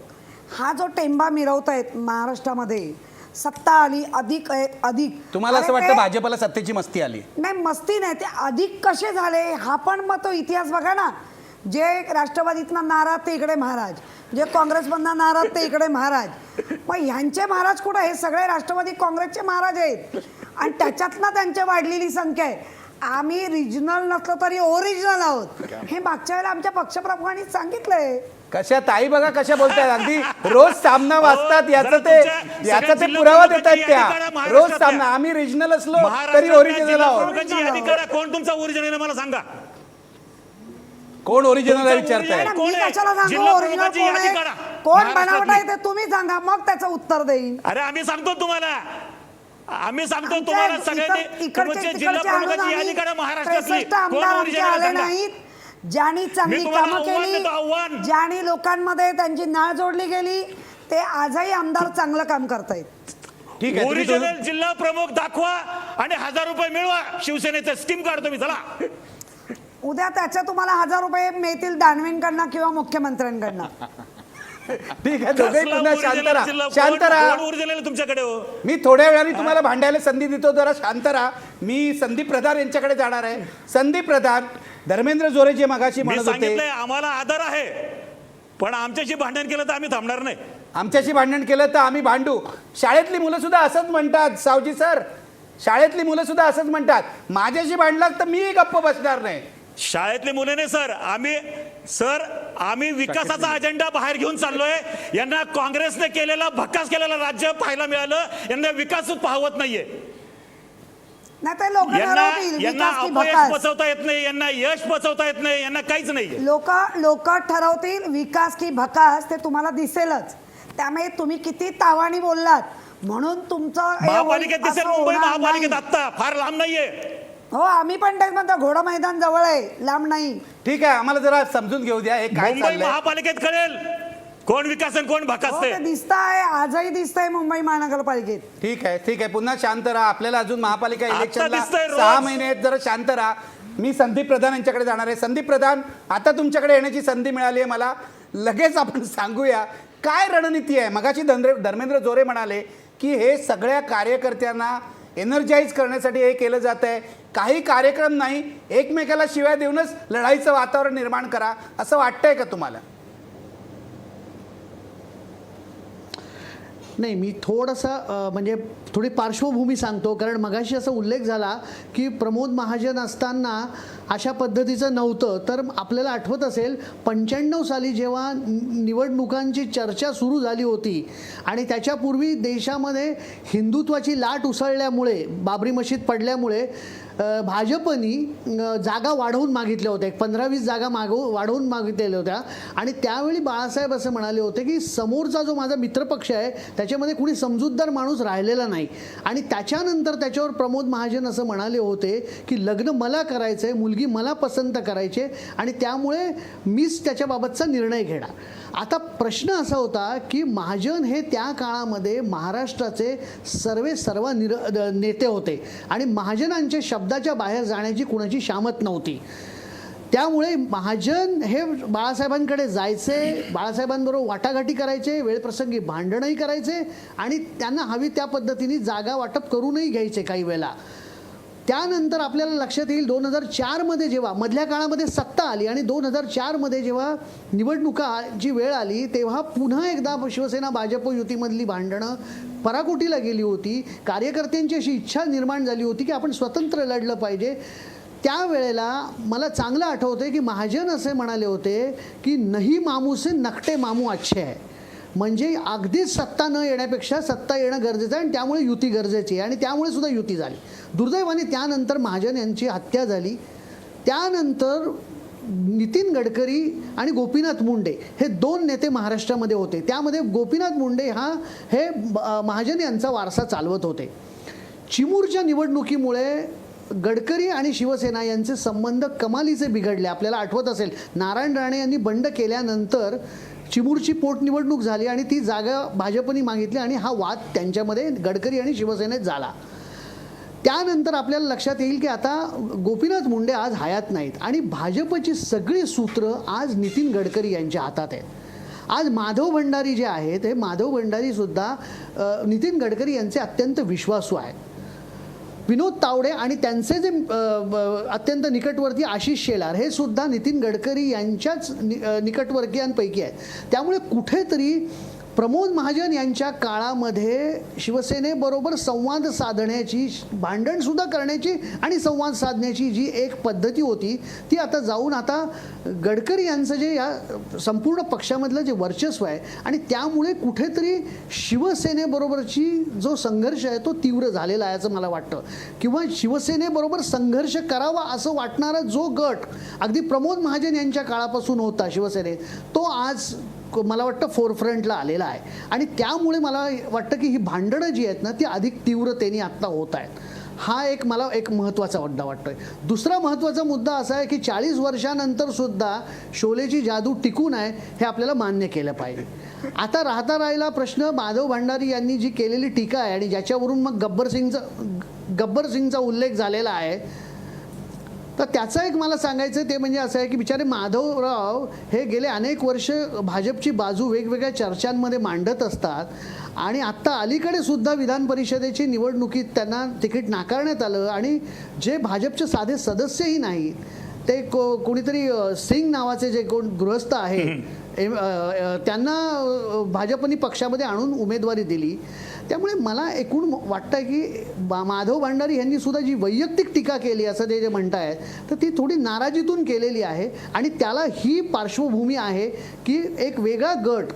हा जो टेंबा मिरवतायत महाराष्ट्रामध्ये, सत्ता आली अधिक तुम्हाला असं अरे वाटतं ते- भाजपला सत्तेची मस्ती आली? नाही, मस्ती नाही, ते अधिक कसे झाले हा पण मग तो इतिहास बघा ना. जे राष्ट्रवादीतनं नाराज ते इकडे महाराज, जे काँग्रेसमधनं नाराज ते इकडे महाराज. मग ह्यांचे महाराज कुठं? हे सगळे राष्ट्रवादी काँग्रेसचे महाराज आहेत आणि त्याच्यातनं त्यांची वाढलेली संख्या आहे. आम्ही रिजनल नसलो तरी ओरिजिनल आहोत, हे मागच्या वेळेला आमच्या पक्षप्रमुखांनी सांगितलंय. कशा ताई बघा कशा बोलतायत, अगदी रोज सामना वाचतात, याचा जरा ते जिल्हा पुरावा देत प्रमुखाची आहेत त्या. यादी काढा महाराष्ट्रातल्या. रोज सामना, आम्ही रिजनल असलो तरी महाराष्ट्रातल्या ओरिजिनल जिल्हा आहोत. प्रमुखाची यादी करा. कोण तुमचा ओरिजिनल मला सांगा. कोण ओरिजिनल तुमचं विचारताय? original मी कोण आहे? कशाला सांगू जिल्हा ओरिजिनल प्रमुखाची कोण यादी आहे, काढा. कोण महाराष्ट्रातली. बनावट आहे ते तुम्ही सांगा, मग त्याचं उत्तर देईन. अरे आम्ही सांगतो तुम्हाला, आम्ही सांगतो आमच्या तुम्हाला इकडचे- सगळ्यांनी. इकडचे- तुमच्या जिल्हा तिकडचे आणून प्रमुखाची यादी आम्ही काढा महाराष्ट्रातली. 63 कोण आमदार आमचे ओरिजिनल आले सांगा. नाहीत. ज्यांनी चांगली तुम्हाला कामं आव्हान केली, देतो, आव्हान. ज्यांनी लोकांमध्ये त्यांची नाळ जोडली गेली, ते आजही आमदार चांगलं काम करतायत. ठीक आहे, तुम्ही ओरिजिनल जिल्हा प्रमुख दाखवा आणि 1000 रुपये मिळवा. शिवसेनेचं स्कीम काढतो मी, चला. उद्या त्याच्या तुम्हाला 1000 रुपये मिळतील दानवेंकडनं किंवा मुख्यमंत्र्यांकडनं. ठीक आहे, दोघेही कसला पुन्हा शांत original राहा, जिल्हा? शांत कोण राहा. ओरिजिनल तुमच्याकडे हो? मी थोड्या वेळाने तुम्हाला भांडायला संधी देतो, जरा शांत राहा. मी संदीप प्रधान यांच्याकडे जाणार आहे. संदीप प्रधान, धर्मेंद्र जोरे जे मगाशी मी म्हणत होते सांगितलंय आम्हाला आदर आहे, पण आमच्याशी भांडण केलं तर आम्ही थांबणार नाही. आमच्याशी भांडण केलं तर आम्ही भांडू. शाळेतली मुलं सुद्धा असंच म्हणतात सावजी सर, शाळेतली मुलं सुद्धा असंच म्हणतात. माझ्याशी भांडलात तर मी गप्प बसणार नाही. शाळेतली मुले नाही सर, आम्ही विकासाचा अजेंडा बाहेर घेऊन चाललोय. यांना काँग्रेसने केलेला भक्कास केलेला राज्य पाहायला मिळालं, यांना विकास पाहवत नाहीये. नाही तर लोक यांना ठरवतील यांना विकास की अपयश भकास. पचवता येत नाही, यांना यश पचवता येत नाही, यांना काहीच नाहीये. लोक ठरवतील विकास की भकास, ते तुम्हाला दिसेलच. त्यामुळे तुम्ही किती तावानी बोललात म्हणून तुमचं हे होईल महापालिकेत दिसेल, असं मुंबई होणार महापालिकेत नाही. आत्ता फार लांब नाहीये. हो, आम्ही पण तेच म्हणतो, घोडा मैदान जवळ आहे, लांब नाही. ठीक आहे, आम्हाला जरा समजून घेऊ द्या हे काय मुंबई चाललंय. महापालिकेत कळेल कोण विकास आणि कोण भकास हो, ते. ते दिसतंय, आजही दिसतंय मुंबई महानगरपालिकेत. ठीक आहे, पुन्हा शांत राहा. आपल्याला अजून महापालिका आता इलेक्शनला दिसतंय रोज. 6 महिने आहेत, जरा शांत राहा. मी संदीप प्रधान यांच्याकडे जाणार आहे. संदीप प्रधान, आता तुमच्याकडे येण्याची संधी मिळाली आहे मला. लगेच आपण सांगूया काय रणनीती आहे. मगाशी धर्मेंद्र जोरे म्हणाले की हे सगळ्या कार्यकर्त्यांना एनर्जाईज करण्यासाठी हे केलं जात आहे. काही कार्यक्रम नाही, एकमेकाला शिव्या देऊनच लढाईचं वातावरण निर्माण करा, असं वाटतंय का तुम्हाला? नाही, मी थोडंसं म्हणजे थोडी पार्श्वभूमी सांगतो. कारण मगाशी असा उल्लेख झाला की प्रमोद महाजन असताना अशा पद्धतीचं नव्हतं. तर आपल्याला आठवत असेल 95 साली जेव्हा निवडणुकांची चर्चा सुरू झाली होती आणि त्याच्यापूर्वी देशामध्ये हिंदुत्वाची लाट उसळल्यामुळे, बाबरी मशीद पडल्यामुळे भाजपनी जागा वाढवून मागितल्या होत्या. 15-20 जागा वाढवून मागितलेल्या होत्या. आणि त्यावेळी बाळासाहेब असं म्हणाले होते की समोरचा जो माझा मित्रपक्ष आहे त्याच्यामध्ये कुणी समजूतदार माणूस राहिलेला नाही. आणि त्याच्यानंतर त्याच्यावर प्रमोद महाजन असं म्हणाले होते की लग्न मला करायचं आहे, मुलगी मला पसंत करायचे आणि त्यामुळे मीच त्याच्याबाबतचा निर्णय घेणार. आता प्रश्न असा होता की महाजन हे त्या काळामध्ये महाराष्ट्राचे सर्व नेते होते आणि महाजनांच्या शब्दाच्या बाहेर जाण्याची कुणाची शामत नव्हती. त्यामुळे महाजन हे बाळासाहेबांकडे जायचे, बाळासाहेबांबरोबर वाटाघाटी करायचे, वेळप्रसंगी भांडणही करायचे आणि त्यांना हवी त्या पद्धतीने जागा वाटप करूनही घ्यायचे काही वेळेला. त्यानंतर आपल्याला लक्षात येईल 2004मध्ये जेव्हा मधल्या काळामध्ये सत्ता आली आणि 2004मध्ये जेव्हा निवडणुकाची वेळ आली तेव्हा पुन्हा एकदा शिवसेना भाजप युतीमधली भांडणं पराकोटीला गेली होती. कार्यकर्त्यांची अशी इच्छा निर्माण झाली होती की आपण स्वतंत्र लढलं पाहिजे. त्यावेळेला मला चांगलं आठवतं की महाजन असे म्हणाले होते की नाही मामू से नकटे मामू अच्छे आहे. म्हणजे अगदीच सत्ता न येण्यापेक्षा सत्ता येणं गरजेचं आहे आणि त्यामुळे युती गरजेची आहे आणि त्यामुळे सुद्धा युती झाली. दुर्दैवाने त्यानंतर महाजन यांची हत्या झाली. त्यानंतर नितीन गडकरी आणि गोपीनाथ मुंडे हे 2 नेते महाराष्ट्रामध्ये होते. त्यामध्ये गोपीनाथ मुंडे हे महाजन यांचा वारसा चालवत होते. चिमूरच्या निवडणुकीमुळे गडकरी आणि शिवसेना यांचे संबंध कमालीचे बिघडले. आपल्याला आठवत असेल, नारायण राणे यांनी बंड केल्यानंतर चिमूरची पोटनिवडणूक झाली आणि ती जागा भाजपने मागितली आणि हा वाद त्यांच्यामध्ये गडकरी आणि शिवसेनेत झाला. त्यानंतर आपल्याला लक्षात येईल की आता गोपीनाथ मुंडे आज हयात नाहीत आणि भाजपची सगळी सूत्र आज नितीन गडकरी यांच्या हातात आहेत. आज माधव भंडारी जे आहेत, हे माधव भंडारीसुद्धा नितीन गडकरी यांचे अत्यंत विश्वासू आहेत. विनोद तावडे आणि त्यांचे जे अत्यंत निकटवर्ती आशिष शेलार हे सुद्धा नितीन गडकरी यांच्याच निकटवर्तीयांपैकी आहेत. त्यामुळे कुठेतरी प्रमोद महाजन यांच्या काळामध्ये शिवसेनेबरोबर संवाद साधण्याची, भांडणसुद्धा करण्याची आणि संवाद साधण्याची जी एक पद्धती होती ती आता जाऊन आता गडकरी यांचं जे या संपूर्ण पक्षामधलं जे वर्चस्व आहे आणि त्यामुळे कुठेतरी शिवसेनेबरोबरची जो संघर्ष आहे तो तीव्र झालेला आहे असं मला वाटतं. किंवा शिवसेनेबरोबर संघर्ष करावा असं वाटणारा जो गट अगदी प्रमोद महाजन यांच्या काळापासून होता शिवसेनेत, तो आज मला वाटतं फोरफ्रंटला आलेला आहे आणि त्यामुळे मला वाटतं की ही भांडणं जी आहेत ना ती अधिक तीव्रतेने आत्ता होत आहेत. हा एक मला एक महत्त्वाचा मुद्दा वाटतोय. दुसरा महत्त्वाचा मुद्दा असा आहे की 40 वर्षानंतर सुद्धा शोलेची जादू टिकून आहे हे आपल्याला मान्य केलं पाहिजे. आता राहिला प्रश्न माधव भंडारी यांनी जी केलेली टीका आहे आणि ज्याच्यावरून मग गब्बर सिंगचा उल्लेख झालेला आहे, तर त्याचं एक मला सांगायचं ते म्हणजे असं आहे की बिचारे माधवराव हे गेले अनेक वर्ष भाजपची बाजू वेगवेगळ्या चर्चांमध्ये मांडत असतात आणि आत्ता अलीकडे सुद्धा विधान परिषदेची निवडणुकीत त्यांना तिकीट नाकारण्यात आलं आणि जे भाजपचे साधे सदस्यही नाही ते कोणीतरी सिंग नावाचे जे कोण गृहस्थ आहेत त्यांना भाजपने पक्षामध्ये आणून उमेदवारी दिली. त्यामुळे मला एकूण वाटतं की माधव भंडारी यांनी सुद्धा जी वैयक्तिक टीका केली असं ते जे म्हणतायत तर ती थोडी नाराजीतून केलेली आहे आणि त्याला ही पार्श्वभूमी आहे की एक वेगळा गट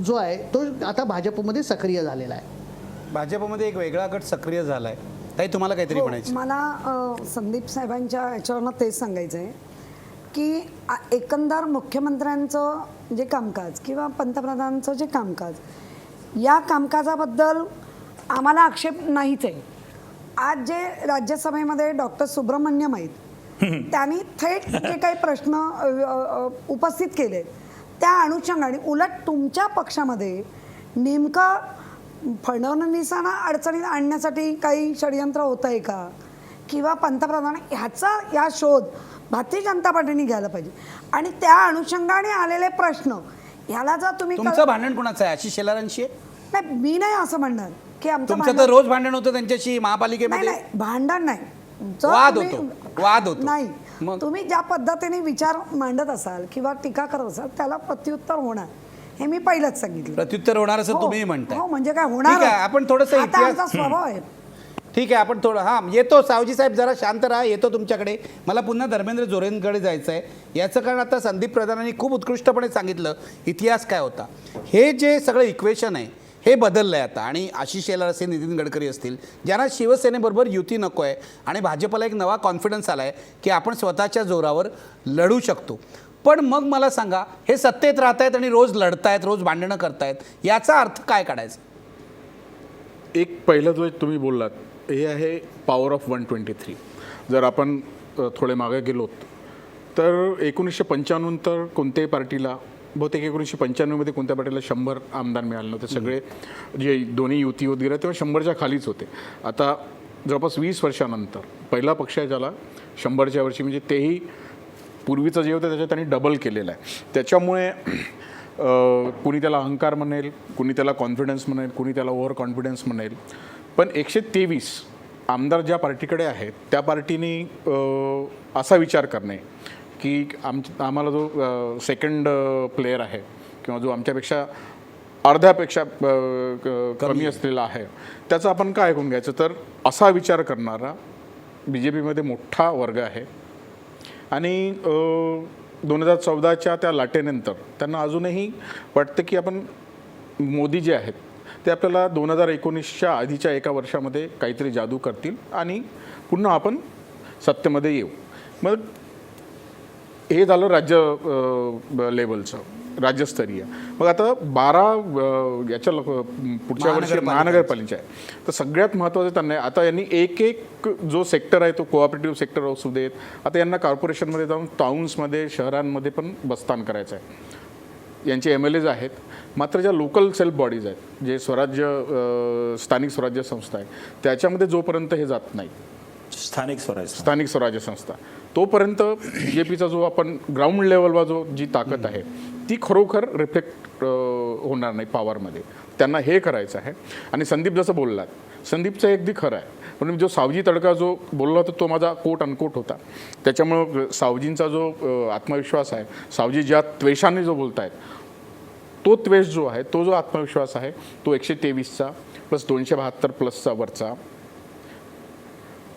जो आहे तो आता भाजपमध्ये सक्रिय झालेला आहे. भाजपमध्ये एक वेगळा गट सक्रिय झाला आहे. ताई तुम्हाला काहीतरी म्हणायचं? मला संदीप साहेबांच्या याच्यावरनं तेच सांगायचं आहे की एकंदर मुख्यमंत्र्यांचं जे कामकाज किंवा पंतप्रधानांचं जे कामकाज, या कामकाजाबद्दल आम्हाला आक्षेप नाहीच आहे. आज जे राज्यसभेमध्ये डॉक्टर सुब्रमण्यम आहेत त्यांनी थेट जे काही प्रश्न उपस्थित केले त्या अनुषंगाने उलट तुमच्या पक्षामध्ये नेमकं फडणवीसांना अडचणीत आणण्यासाठी काही षडयंत्र होत आहे का किंवा पंतप्रधान या शोध भारतीय जनता पार्टीने घ्यायला पाहिजे आणि त्या अनुषंगाने आलेले प्रश्न ह्याला जर तुम्ही तुमचं भांडण कोणाचं आहे? आशिष शेलारांशी आहे? नाही, मी नाही असं म्हणणार की आमचं तुमचं तर रोज भांडण होतं त्यांच्याशी महापालिकेमध्ये. नाही, भांडण नाही, जर वाद तुम्ही- होतो, वाद होतो. नाही, मग? तुम्ही ज्या पद्धतीने विचार मांडत असाल किंवा टीका करत असाल त्याला प्रत्युत्तर होणार हे मी पहिलंच सांगितलं. प्रत्युत्तर होणार असं तुम्ही म्हणताय. हो, म्हणजे काय होणार. ठीक आहे, आपण थोडंसं इतिहास- स्वभाव आहे. ठीक आहे, आपण थोडं येतो. सावजी साहेब जरा शांत राहा, येतो तुमच्याकडे. मला पुन्हा धर्मेंद्र जोरेंकडे जायचं आहे. याचं कारण आता संदीप प्रधानांनी खूप उत्कृष्टपणे सांगितलं इतिहास काय होता. हे जे सगळं इक्वेशन आहे हे बदललं आहे आता आणि आशिष शेलार असेल, नितीन गडकरी असतील, ज्यांना शिवसेनेबरोबर युती नको आहे आणि भाजपला एक नवा कॉन्फिडन्स आला आहे की आपण स्वतःच्या जोरावर लढू शकतो. पण मग मला सांगा, हे सत्तेत राहत आहेत आणि रोज लढतायत, रोज भांडणं करतायत, याचा अर्थ काय काढायचा? एक पहिलं जो तुम्ही बोललात हे आहे पॉवर ऑफ 123. जर आपण थोडे मागे गेलोत तर 1995 नंतर कोणत्याही पार्टीला, बहुतेक 1995मध्ये कोणत्या पार्टीला 100 आमदार मिळाले नव्हते. सगळे जे दोन्ही युती होत गेल्या तेव्हा 100च्या खालीच होते. आता जवळपास 20 वर्षानंतर पहिला पक्ष आहे ज्याला 100च्या वर्षी, म्हणजे तेही पूर्वीचं जे होतं त्याच्यात त्यांनी डबल केलेलं आहे. त्याच्यामुळे कुणी त्याला अहंकार म्हणेल, कुणी त्याला कॉन्फिडन्स म्हणेल, कुणी त्याला ओव्हर कॉन्फिडन्स म्हणेल, पण 123 आमदार ज्या पार्टीकडे आहेत त्या पार्टीने असा विचार करणे की आम्हाला जो सेकंड प्लेयर आहे किंवा जो आमच्यापेक्षा अर्ध्यापेक्षा कमी असलेला आहे त्याचं आपण काय ऐकून घ्यायचं, तर असा विचार करणारा BJPमध्ये मोठा वर्ग आहे. आणि 2014च्या त्या लाटेनंतर त्यांना अजूनही वाटतं की आपण मोदी जे आहेत ते आपल्याला 2019च्या आधीच्या एका वर्षामध्ये काहीतरी जादू करतील आणि पुन्हा आपण सत्तेमध्ये येऊ. मग हे झालं राज्य लेवलचं, राज्यस्तरीय. मग आता 12 याच्या पुढच्या वर्षी महानगरपालिका आहे. तर सगळ्यात महत्त्वाचं त्यांना आता यांनी एक जो सेक्टर आहे तो कोऑपरेटिव्ह सेक्टर असू देत, आता यांना कॉर्पोरेशनमध्ये जाऊन टाउन्समध्ये शहरांमध्ये पण बस्तान करायचं आहे. यांचे MLAs आहेत. मात्र ज्या लोकल सेल्फ बॉडीज आहेत, जे स्थानिक स्वराज्य संस्था आहे, त्याच्यामध्ये जोपर्यंत हे जात नाही, स्थानिक स्वराज्य संस्था, तोपर्यंत BJPचा जो आपण ग्राउंड लेवलवर जी ताकद आहे ती खरोखर रिफ्लेक्ट होणार नाही पॉवरमध्ये. त्यांना हे करायचं आहे. आणि संदीप जसं बोललात, संदीपचं अगदी खरं आहे. पण जो सावजी तडका जो बोलला होता तो माझा कोट अनकोट होता. त्याच्यामुळं सावजींचा जो आत्मविश्वास आहे, सावजी ज्या त्वेषाने जो बोलत आहेत, तो त्वेष जो आहे, तो जो आत्मविश्वास आहे, तो 123चा प्लस 272 प्लसचा वरचा.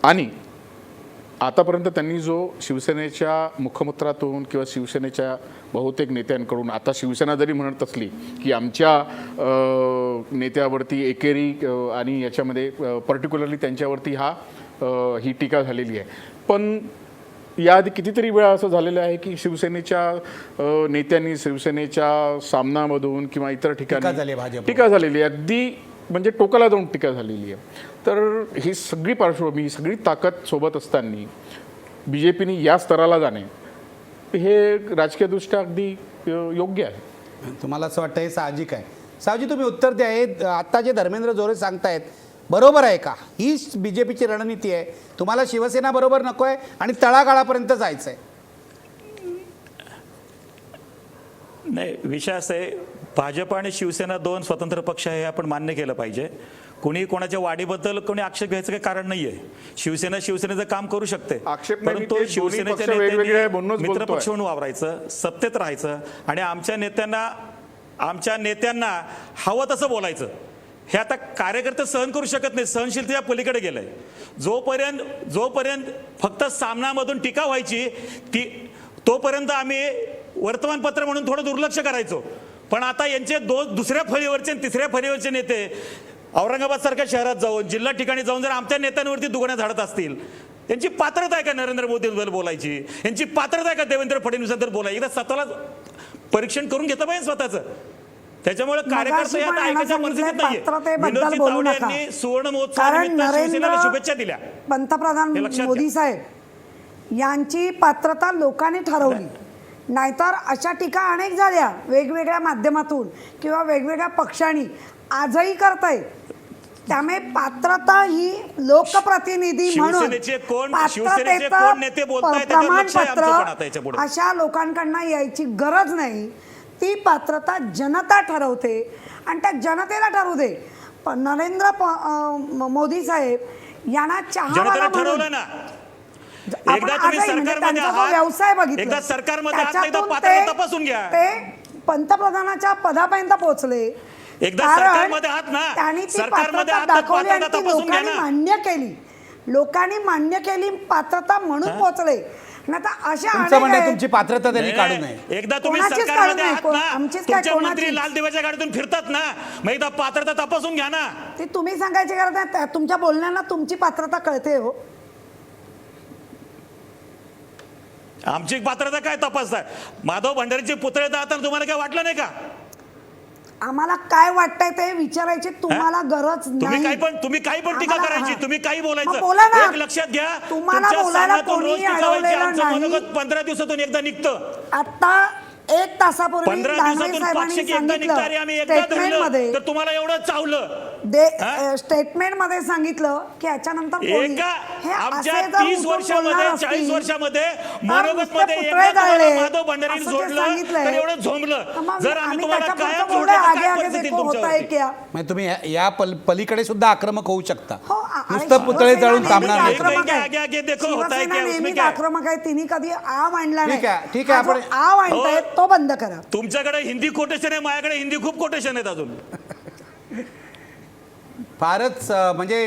आणि आतापर्यंत त्यांनी जो शिवसेनेच्या मुखपत्रातून किंवा शिवसेनेच्या बहुतेक नेत्यांकडून, आता शिवसेना जरी म्हणत असली की आमच्या नेत्यावरती एकेरी आणि याच्यामध्ये पर्टिक्युलरली त्यांच्यावरती ही टीका झालेली आहे, पण याआधी कितीतरी वेळा असं झालेलं आहे की शिवसेनेच्या नेत्यांनी शिवसेनेच्या सामनामधून किंवा इतर ठिकाणी टीका झालेली आहे, अगदी म्हणजे टोकाला जाऊन टीका झालेली आहे. तर ही सगळी पार्श्वभूमी, ही सगळी ताकद सोबत असताना BJPने या स्तराला जाणे हे राजकीयदृष्ट्या अगदी योग्य आहे. तुम्हाला असं वाटतं हे साहजिक आहे? सावजी, तुम्ही उत्तर द्या. हे आत्ता जे धर्मेंद्र जोरे सांगतायत बरोबर आहे का? ही BJPची रणनीती आहे? तुम्हाला शिवसेना बरोबर नको आहे आणि तळागाळापर्यंत जायचं आहे? नाही, विषय असा आहे, भाजप आणि शिवसेना 2 स्वतंत्र पक्ष आहे, हे आपण मान्य केलं पाहिजे. कोणी कोणाच्या वाढीबद्दल कोणी आक्षेप घ्यायचं काही कारण नाहीये. शिवसेना शिवसेनेचं काम करू शकते, आक्षेप नाही, परंतु ते दोन्ही शिवसेनेच्या पक्ष वेगवेगळे आहे नेत्यांनी म्हणूनच मित्रपक्ष बोलतोय. म्हणून वावरायचं, सत्तेत राहायचं आणि आमच्या नेत्यांना हवं तसं बोलायचं. हे आता कार्यकर्ते सहन करू शकत नाही, सहनशीलतेच्या पलीकडे गेलंय. जोपर्यंत फक्त सामनामधून टीका व्हायची तोपर्यंत आम्ही वर्तमानपत्र म्हणून थोडं दुर्लक्ष करायचो. पण आता यांचे दुसऱ्या फळीवरचे आणि तिसऱ्या फळीवरचे नेते औरंगाबाद सारख्या शहरात जाऊन, जिल्हा ठिकाणी जाऊन जर आमच्या नेत्यांवरती दुगण्या झाडत असतील, यांची पात्रता आहे का नरेंद्र मोदींबद्दल बोलायची? यांची पात्रता आहे का देवेंद्र फडणवीसांबद्दल बोलायची? एकदा स्वतःला परीक्षण करून घेतलं पाहिजे स्वतःचं. त्याच्यामुळे कार्यकर्ते आता ऐकायच्या परिस्थितीत नाहीये. विनोदजी तावडे यांनी सुवर्ण महोत्सवानिमित्त शिवसेनेला शुभेच्छा दिल्या. पंतप्रधान मोदी साहेब यांची पात्रता लोकांनी ठरवली, नाहीतर अशा टीका अनेक झाल्या वेगवेगळ्या माध्यमातून किंवा वेगवेगळ्या पक्षांनी आजही करतायत. त्यामुळे पात्रता ही लोकप्रतिनिधी म्हणून प्रमाणपत्र अशा लोकांकडनं यायची गरज नाही. ती पात्रता जनता ठरवते आणि त्या जनतेला ठरवू दे. पण नरेंद्र मोदी साहेब यांना चहावाला ठरवलं ना, एकदा तुम्ही सरकारमध्ये व्यवसाय बघितला, एकदा सरकारमध्ये आहात, एकदा पात्रता तपासून घ्या. ते पंतप्रधानाच्या पदापर्यंत पोहोचले. एकदा सरकारमध्ये आहात ना, त्यांनी ती सरकारमध्ये पात्रता आहात, दाखवली आणि पात्रता ती तपासून घ्या लोकांनी ना. मान्य केली. लोकांनी मान्य केली पात्रता म्हणून पोहोचले. तुमचं म्हणणं तुमची पात्रता त्यांनी काढू नये. एकदा तुम्ही कोणाचीच सरकारमध्ये काढू आहात नये, ना, आमचीच काय तुमचे कोणाचीच. मंत्री लाल दिव्याच्या गाडीतून फिरतात ना, मग एकदा पात्रता तपासून घ्या ना. ते तुम्ही सांगायची गरज नाही. तुमच्या बोलण्याला तुमची पात्रता कळते हो. आमची पात्रता काय तपासताय? माधव भंडारीचे पुतळे जाताना तुम्हाला काय वाटलं नाही का? आम्हाला काय वाटतंय ते विचारायची तुम्हाला गरज नाही. तुम्ही काही पण टीका करायची, तुम्ही काही बोलायचं. बोला ना. एक लक्षात घ्या, तुम्हाला तुमच्या बोलायला सामनातून रोज कोणी टीका व्हायची. अडवलेलं आमचं नाही. मनोगत 15 दिवसातून एकदा निघतं. आता 1 तासापूर्वी 15 दानवे दिवसातून साहेबांनी पाक्षिक एकदा निघतं. अरे आम्ही एकदा धरलं तर तुम्हाला एवढं चावलं. स्टेटमेंट मध्ये सांगितलं की याच्यानंतर कोणी हे आमच्या असे जर 30 उठून वर्षामध्ये बोलणार 40 असतील, वर्षामध्ये तर मनोगत नुसते मध्ये पुतळे एकदा तुम्हाला जाळले, माधव भंडारीने असं जे जोडलं सांगितलंय. तर एवढं झोंबलं. मग जर आम्ही तुम्हाला त्याच्या काय पुढचं जोडलं बोलणं तर आगे काय आगे परिस्थिती देखो होता है तुमच्यावरती? क्या? म्हणजे तुम्ही या पलीकडे सुद्धा आक्रमक होऊ शकता. हो, नुसतं पुतळे जाळून थांबणार नाही. आक्रमक आहे. आगे आगे देखो होता है क्या, शिवसेना उसमें नेहमीच क्या है? आक्रमक आहे. तिने कधी आ मांडला ठीक आहे, नाही. ठीक आहे, हा जो आपण- आ मांडताय तो बंद करा. तुमच्याकडे हिंदी कोटेशन आहे, माझ्याकडे हिंदी खूप कोटेशन आहेत अजून. फारच म्हणजे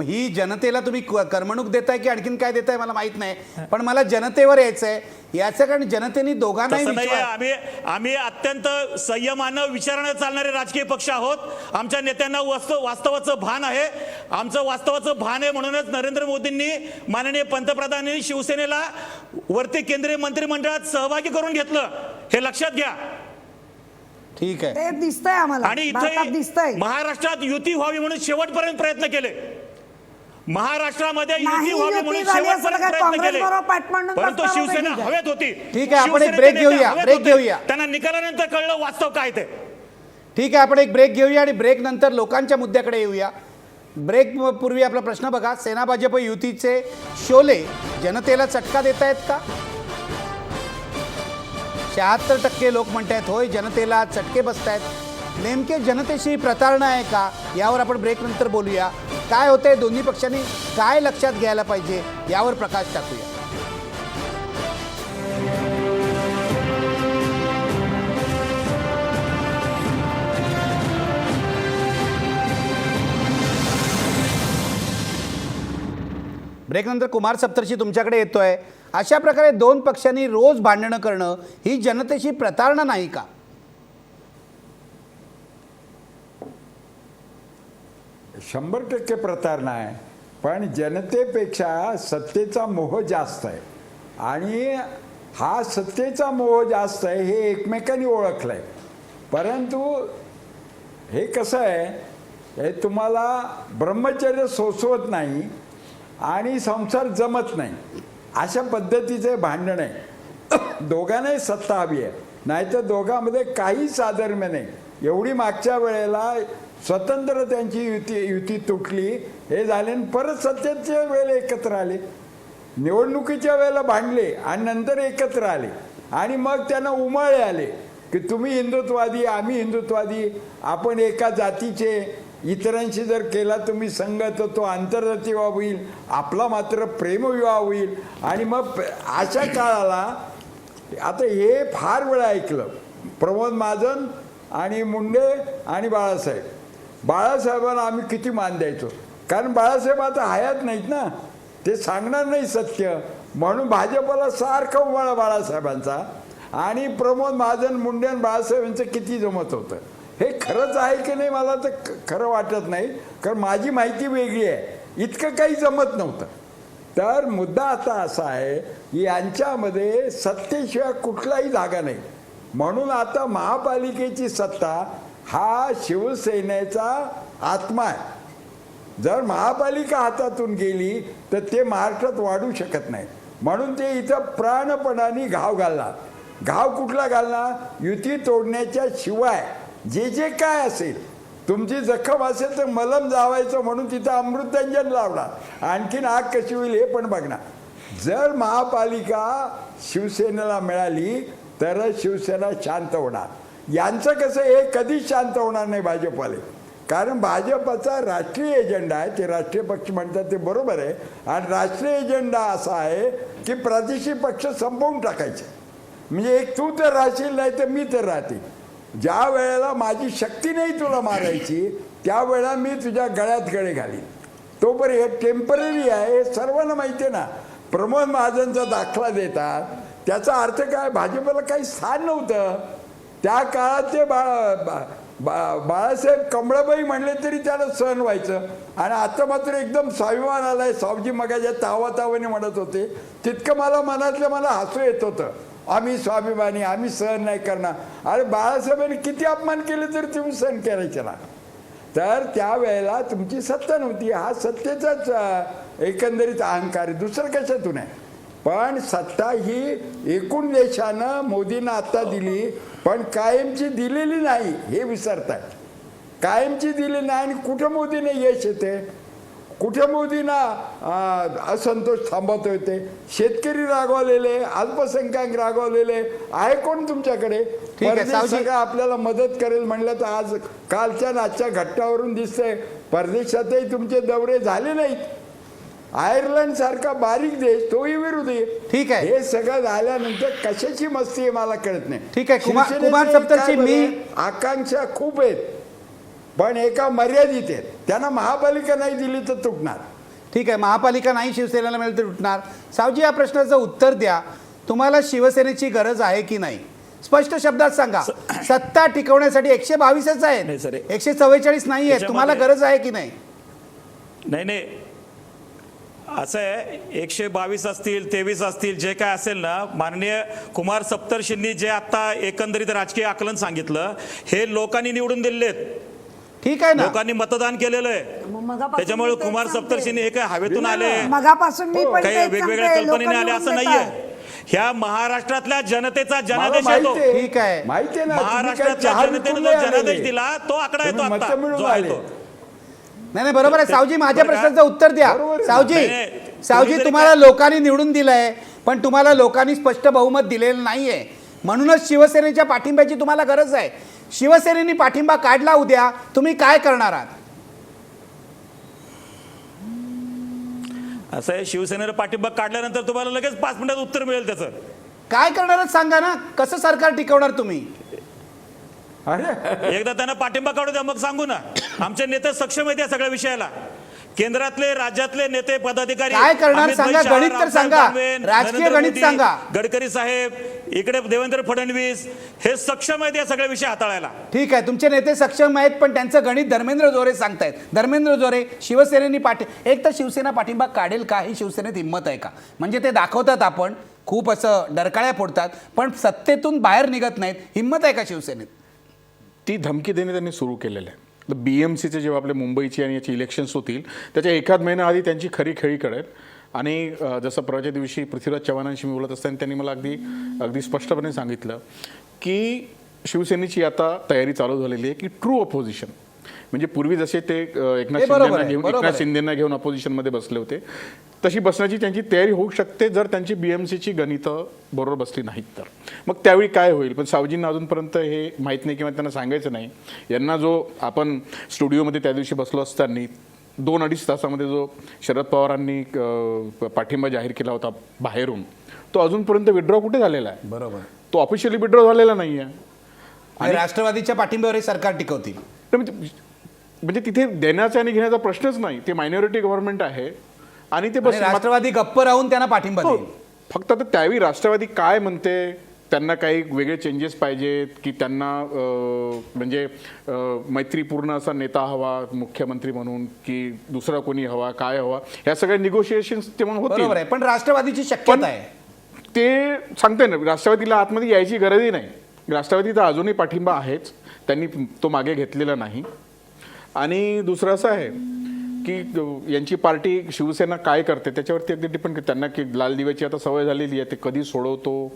ही जनतेला तुम्ही करमणूक देताय की आणखीन काय देताय मला माहित नाही, पण मला जनतेवर यायचं आहे. याचं कारण जनतेने दोघांनाही तसं नाहीये. विश्वास आम्ही अत्यंत संयमानं विचारानं चालणारे राजकीय पक्ष आहोत. आमच्या नेत्यांना वास्तवाचं भान आहे. आमचं वास्तवाचं भान आहे म्हणूनच नरेंद्र मोदींनी, माननीय पंतप्रधानांनी शिवसेनेला वरती केंद्रीय मंत्रिमंडळात सहभागी करून घेतलं, हे लक्षात घ्या. ठीक आहे. ते दिसतंय आम्हाला, आणि भारतात इथे दिसतंय. महाराष्ट्रात युती व्हावी म्हणून शेवटपर्यंत प्रयत्न केले. महाराष्ट्रामध्ये नाही, युती व्हावी युती म्हणून झाली असं शेवटपर्यंत काय प्रयत्न केले, काँग्रेसबरोबर पाठमांडून परंतु बसणार शिवसेना होते. हवेत होती. ठीक आहे, आपण एक शिवसेनेचे ब्रेक नेते घेऊया, हवेत ब्रेक होते. घेऊया. त्यांना निकालानंतर कळलं वास्तव काय ते. ठीक आहे, आपण एक ब्रेक घेऊया आणि ब्रेक नंतर लोकांच्या मुद्द्याकडे येऊया. ब्रेक पूर्वी आपला प्रश्न बघा, सेना भाजप युतीचे शोले जनतेला चटका देत आहेत का? 76% लोक म्हणतायत होय, जनतेला चटके बसतायत. नेमके जनतेशी प्रतारणा आहे का, यावर आपण ब्रेक नंतर बोलूया. काय होतंय, दोन्ही पक्षांनी काय लक्षात घ्यायला पाहिजे यावर प्रकाश टाकूया. ब्रेकनंतर कुमार सप्तर्षी तुमच्याकडे येतोय. अशा प्रकारे दोन पक्षांनी रोज भांडणं करणं ही जनतेशी प्रतारणा नाही का? शंभर टक्के प्रतारणा आहे, पण जनतेपेक्षा सत्तेचा मोह जास्त आहे. आणि हा सत्तेचा मोह जास्त आहे हे एकमेकांनी ओळखलं आहे. परंतु हे कसं आहे, हे तुम्हाला ब्रह्मचर्य सोसवत नाही आणि संसार जमत नाही, अशा पद्धतीचे भांडण आहे. दोघांनाही सत्ता हवी आहे, नाहीतर दोघांमध्ये काही साधर्म्य नाही. एवढी मागच्या वेळेला स्वतंत्र त्यांची युती तुटली, हे झाले आणि परत सत्तेच्या वेळेला एकत्र आले. निवडणुकीच्या वेळेला भांडले आणि नंतर एकत्र आले आणि मग त्यांना उमाळे आले की तुम्ही हिंदुत्ववादी, आम्ही हिंदुत्ववादी, आपण एका जातीचे, इतरांशी जर केला तुम्ही संघ तर तो आंतरजातीय विवाह होईल, आपला मात्र प्रेमविवाह होईल. आणि मग अशा काळाला आता हे फार वेळा ऐकलं. प्रमोद महाजन आणि मुंडे आणि बाळासाहेबांना आम्ही किती मान द्यायचो, कारण बाळासाहेब आता हयात नाहीत ना, ते सांगणार नाही सत्य, म्हणून भाजपला सारखं बाळासाहेबांचा आणि प्रमोद महाजन, मुंडे आणि बाळासाहेबांचं किती जमत होतं. हे खरंच आहे की नाही मला तर खरं वाटत नाही, कारण माझी माहिती वेगळी आहे. इतकं काही जमत नव्हतं. तर मुद्दा आता असा आहे की यांच्यामध्ये सत्तेशिवाय कुठलाही जागा नाही. म्हणून आता महापालिकेची सत्ता हा शिवसेनेचा आत्मा आहे. जर महापालिका हातातून गेली तर ते महाराष्ट्रात वाढू शकत नाही. म्हणून ते इथं प्राणपणाने घाव घालणार. घाव कुठला घालणार? युती तोडण्याच्या शिवाय जे जे काय असेल, तुमची जखम असेल तर मलम जावायचं म्हणून तिथं अमृतांजन लावणार, आणखीन आग कशी होईल हे पण बघणार. जर महापालिका शिवसेनेला मिळाली तर शिवसेना शांत होणार. यांचं कसं, हे कधीच शांत होणार नाही भाजपवाले, कारण भाजपचा राष्ट्रीय एजेंडा आहे. ते राष्ट्रीय पक्ष म्हणतात ते बरोबर आहे, आणि राष्ट्रीय एजेंडा असा आहे की प्रादेशिक पक्ष संपवून टाकायचे. म्हणजे एक तू तर राहशील, नाही तर मी तर राहते. ज्या वेळेला माझी शक्ती नाही तुला मारायची, त्यावेळेला मी तुझ्या गळ्यात गळे घालीन. तोपर्यंत हे टेम्पररी आहे, हे सर्वांना माहिती आहे ना. प्रमोद महाजनचा दाखला देतात, त्याचा अर्थ काय, भाजपला काही स्थान नव्हतं त्या काळात. ते बाळासाहेब कमळाबाई म्हणले तरी त्याला सहन व्हायचं, आणि आता मात्र एकदम स्वाभिमान आलाय. सावजी मगाच्या तावातावाने म्हणत होते तितकं मला मनातलं मला हसू येत होतं. आम्ही स्वाभिमानी, आम्ही सहन नाही करणार. अरे बाळासाहेबांनी किती अपमान केले तरी तुम्ही सहन करायचे ना. तर त्यावेळेला तुमची सत्ता नव्हती. हा सत्तेचाच एकंदरीत अहंकार आहे, दुसरं कशातून आहे. पण सत्ता ही एकूण देशानं मोदींना आत्ता दिली, पण कायमची दिलेली नाही हे विसरतात. कायमची दिलेली नाही, आणि कुठं मोदीने यश येते, कुठे मोदींना असंतोष थांबवता येते. शेतकरी रागवलेले, अल्पसंख्याक रागवलेले आहे कोण तुमच्याकडे? सगळं आपल्याला मदत करेल म्हणलं तर आज कालच्या नाचच्या घट्टावरून दिसतंय परदेशातही तुमचे दौरे झाले नाहीत. आयर्लंड सारखा बारीक देश तोही विरोधी. ठीक आहे, हे सगळं झाल्यानंतर कशाची मस्ती आहे मला कळत नाही. ठीक आहे, कुमार सप्तर्षी, मी आकांक्षा खूप आहेत पण एका मर्यादित आहेत. त्यांना महापालिका नाही दिली तर तुटणार. ठीक आहे, महापालिका नाही शिवसेनेला मिळेल तर तुटणार. सावजी, या प्रश्नाचं उत्तर द्या. तुम्हाला शिवसेनेची गरज आहे की नाही? स्पष्ट शब्दात सांगा. सत्ता टिकवण्यासाठी 122च नाही आहेत, सर. 144 नाही आहेत. तुम्हाला गरज आहे की नाही? नाही असं आहे, 122 असतील 23 असतील जे काय असेल ना, माननीय कुमार सप्तर्षींनी जे आता एकंदरीत राजकीय आकलन सांगितलं, हे लोकांनी निवडून दिलेले आहेत, ठीक आहे ना. लोकांनी मतदान केलेलं आहे. मग मगापासून त्याच्यामुळे मी तेच कुमार सांगते. सप्तर्षींनी हे काय हवेतून आले, मगापासून मी पण काही तेच वेगवेगळ्या सांगते, कल्पनेने लोकं आले असं निवडून नाहीये. देतात. ह्या महाराष्ट्रातल्या जनतेचा मला जनादेश आहे तो. माहिती आहे. ठीक आहे. माहिती आहे ना, तुम्ही काय महाराष्ट्राच्या चहा जनतेने विकून जो नाही जनादेश आलेले. दिला तो आकडा आहे तो तुम्ही आता मतं मिळवून जो आहे आले. तो. नाही बरोबर आहे सावजी, माझ्या बरं का? प्रश्नाचं उत्तर द्या. बरोबर आहे. सावजी, नाही, नाही. सावजी कोणीतरी तुम्हाला लोकांनी निवडून दिलंय, पण तुम्हाला लोकांनी स्पष्ट बहुमत दिलेलं नाहीये. म्हणूनच शिवसेनेच्या पाठिंब्याची तुम्हाला गरज आहे. शिवसेनेने पाठिंबा काढला उद्या, तुम्ही काय करणार आहात? असं आहे, शिवसेनेनं पाठिंबा काढल्यानंतर तुम्हाला लगेच 5 मिनिटात उत्तर मिळेल त्याचं. काय करणार आहात सांगा ना. कसं सरकार टिकवणार तुम्ही? अरे एकदा त्यांना पाठिंबा काढू द्या, मग सांगू ना. आमचे नेते सक्षम आहेत या सगळ्या विषयाला. केंद्रातले राज्यातले नेते पदाधिकारी काय करणार अमित सांगा, भाई शहा, गणित तर रावसाहेब सांगा. दानवे, राजकीय नरेंद्र गणित मोदी, सांगा. गडकरी साहेब, इकडे देवेंद्र फडणवीस, हे सक्षम आहेत या सगळ्या विषय हाताळायला. ठीक आहे, तुमचे नेते सक्षम आहेत, पण त्यांचं गणित धर्मेंद्र जोरे सांगतायत. धर्मेंद्र जोरे, शिवसेनेनी एक तर शिवसेना पाठिंबा काढेल का ही शिवसेनेत हिंमत आहे का? म्हणजे ते दाखवतात आपण खूप असं डरकाळ्या फोडतात, पण सत्तेतून बाहेर निघत नाहीत. हिंमत आहे का शिवसेनेत? ती धमकी देणे त्यांनी सुरू केलेलं आहे. BMCचे जेव्हा आपले मुंबईची आणि याची इलेक्शन्स होतील त्याच्या एखाद महिन्याआधी त्यांची खरी खेळी कळेल. आणि जसं परवाच्या दिवशी पृथ्वीराज चव्हाणांशी मी बोलत असताना त्यांनी मला अगदी स्पष्टपणे सांगितलं की शिवसेनेची आता तयारी चालू झालेली आहे की ट्रू अपोजिशन, म्हणजे पूर्वी जसे ते एकनाथ शिंदेंना घेऊन अपोजिशनमध्ये बसले होते, तशी बसण्याची त्यांची तयारी होऊ शकते जर त्यांची BMCची गणितं बरोबर बसली नाहीत तर. मग त्यावेळी काय होईल? पण सावजींना अजूनपर्यंत हे माहीत नाही किंवा त्यांना सांगायचं नाही. यांना जो आपण स्टुडिओमध्ये त्या दिवशी बसलो असताना 2-2.5 तासामध्ये जो शरद पवारांनी पाठिंबा जाहीर केला होता बाहेरून, तो अजूनपर्यंत विड्रॉ कुठे झालेला आहे? बरोबर. तो ऑफिशियली विड्रॉ झालेला नाही आहे. आणि राष्ट्रवादीच्या पाठिंब्यावर सरकार टिकवतील. म्हणजे तिथे देण्याचा आणि घेण्याचा प्रश्नच नाही. ते मायनॉरिटी गव्हर्नमेंट आहे आणि ते आणि राष्ट्रवादी गप्प राहून त्यांना पाठिंबा हो. देईल. फक्त आता त्यावेळी राष्ट्रवादी काय म्हणते, त्यांना काही वेगळे चेंजेस पाहिजेत की त्यांना म्हणजे मैत्रीपूर्ण असा नेता हवा मुख्यमंत्री म्हणून, की दुसरा कोणी हवा, काय हवा, ह्या सगळ्या निगोशिएशन्स तेव्हा होतील. बरोबर आहे, पण राष्ट्रवादीची पण शक्यता आहे. ते सांगते ना, राष्ट्रवादीला आतमध्ये यायची गरजही नाही. राष्ट्रवादीचा अजूनही पाठिंबा आहेच, त्यांनी तो मागे घेतलेला नाही. आणि दुसरं असं आहे की यांची पार्टी शिवसेना काय करते त्याच्यावरती अगदी डिपेंड करते. त्यांना की लाल दिव्याची आता सवय झालेली आहे, ते कधी सोडवतो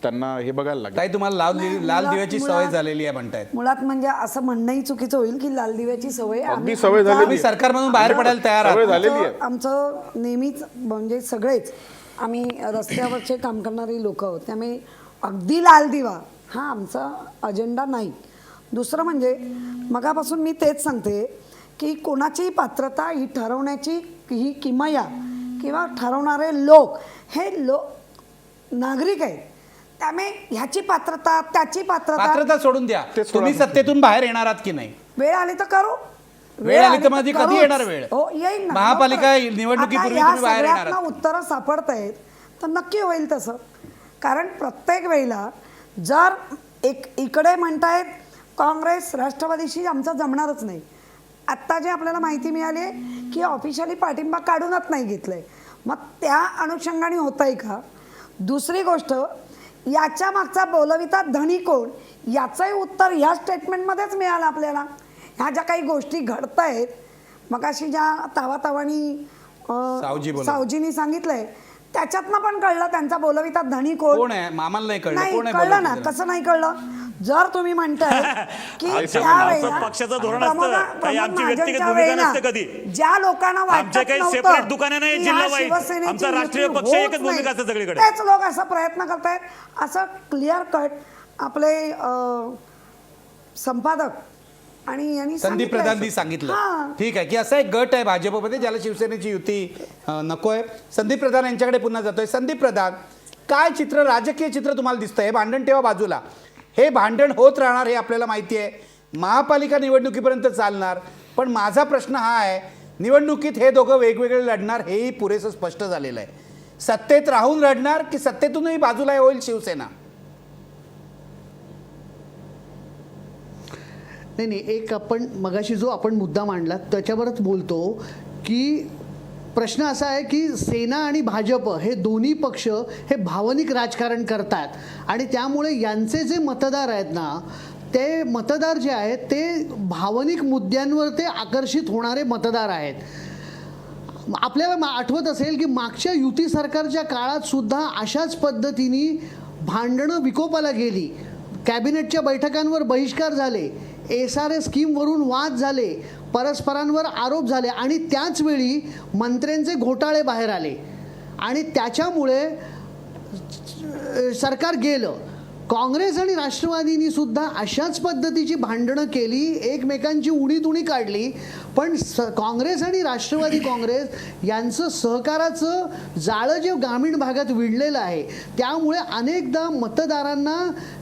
त्यांना हे बघायला लागेल. ताई, तुम्हाला लाल दिव्याची सवय झालेली आहे म्हणतायत. मुळात म्हणजे असं म्हणणंही चुकीचं होईल की लाल दिव्याची सवय अगदी सवय झालेली तुम्ही सरकारमधून बाहेर पडायला तयार सवय आहात. झालेली आहे. आमचं नेहमीच म्हणजे सगळेच आम्ही रस्त्यावरचे काम करणारी लोक आहोत, त्यामुळे अगदी लाल दिवा हा आमचा अजेंडा नाही. दुसरं म्हणजे मगापासून मी तेच सांगते की कोणाचीही पात्रता ही ठरवण्याची ही किमया किंवा ठरवणारे लोक हे नागरिक आहेत. त्यामुळे ह्याची पात्रता त्याची पात्रता सोडून द्या. तुम्ही सत्तेतून बाहेर येणार आहात की नाही? वेळ आली तर करू. वेळ आली तर माझी कधी करूच. येणार वेळ? हो, येईल ना. महापालिका लवकर. निवडणुकीपूर्वी आता तुम्ही बाहेर या येणार सगळ्यातनं आहात. उत्तरं सापडतायत तर नक्की होईल तसं. कारण प्रत्येक वेळेला जर इकडे म्हणतायत काँग्रेस राष्ट्रवादीशी आमचं जमणारच नाही. आत्ता जे आपल्याला माहिती मिळाली आहे की ऑफिशियली पाठिंबा काढूनच नाही घेतलंय, मग त्या अनुषंगाने होत आहे का? दुसरी गोष्ट, याच्या मागचा बोलविता धनी कोण याचंही उत्तर ह्या स्टेटमेंटमध्येच मिळालं आपल्याला. ह्या ज्या काही गोष्टी घडत आहेत, मग अशी ज्या तावातावानी सावजीनी सांगितलंय त्याच्यातनं पण कळलं त्यांचा बोलविता धनी कोण आहे. मामाला नाही कळलं. नाही कोण आहे कळलं ना. बोलविता? कसं नाही कळलं? जर तुम्ही म्हणताय की आमचं पक्षाचं धोरण असतं, काही आमची व्यक्तिगत भूमिका नसते कधी. ज्या लोकांना आमच्या काही सेपरेट दुकानं नाही जिल्हा वाईज, आमचा राष्ट्रीय पक्ष एकच भूमिका असते सगळीकडे. तेच लोक असा प्रयत्न करतायत. असं क्लिअर कट आपले संपादक आणि यांनी संदीप प्रधाननी सांगितलं. ठीक आहे की असा एक गट आहे भाजपमध्ये ज्याला शिवसेनेची युती नकोय. संदीप प्रधान यांच्याकडे पुन्हा जातोय. संदीप प्रधान, काय चित्र, राजकीय चित्र तुम्हाला दिसतंय? हे भांडण ठेवा बाजूला. हे भांडण होत राहणार हे आपल्याला माहिती आहे. महापालिका निवडणुकीपर्यंत चालणार. पण माझा प्रश्न हा आहे, निवडणुकीत हे दोघं वेगवेगळे लढणार हेही पुरेसं स्पष्ट झालेलं आहे. सत्तेत राहून रडणार की सत्तेतूनही बाजूला होईल शिवसेना? नाही, एक आपण मगाशी जो आपण मुद्दा मांडला त्याच्यावरच बोलतो की प्रश्न असा आहे की सेना आणि भाजप हे दोन्ही पक्ष हे भावनिक राजकारण करतात आणि त्यामुळे यांचे जे मतदार आहेत ना, ते मतदार जे आहेत ते भावनिक मुद्द्यांवर ते आकर्षित होणारे मतदार आहेत. आपल्याला आठवत असेल की मागच्या युती सरकारच्या काळात सुद्धा अशाच पद्धतीने भांडणं विकोपाला गेली. कॅबिनेटच्या बैठकांवर बहिष्कार झाले, SRA स्कीमवरून वाद झाले, परस्परांवर आरोप झाले आणि त्याच वेळी मंत्र्यांचे घोटाळे बाहेर आले आणि त्याच्यामुळे सरकार गेलं. काँग्रेस आणि राष्ट्रवादींनी सुद्धा अशाच पद्धतीची भांडणं केली, एकमेकांची उणीतुणी काढली, पण काँग्रेस आणि राष्ट्रवादी काँग्रेस यांचं सहकाराचं जाळं जे ग्रामीण भागात विणलेलं आहे त्यामुळे अनेकदा मतदारांना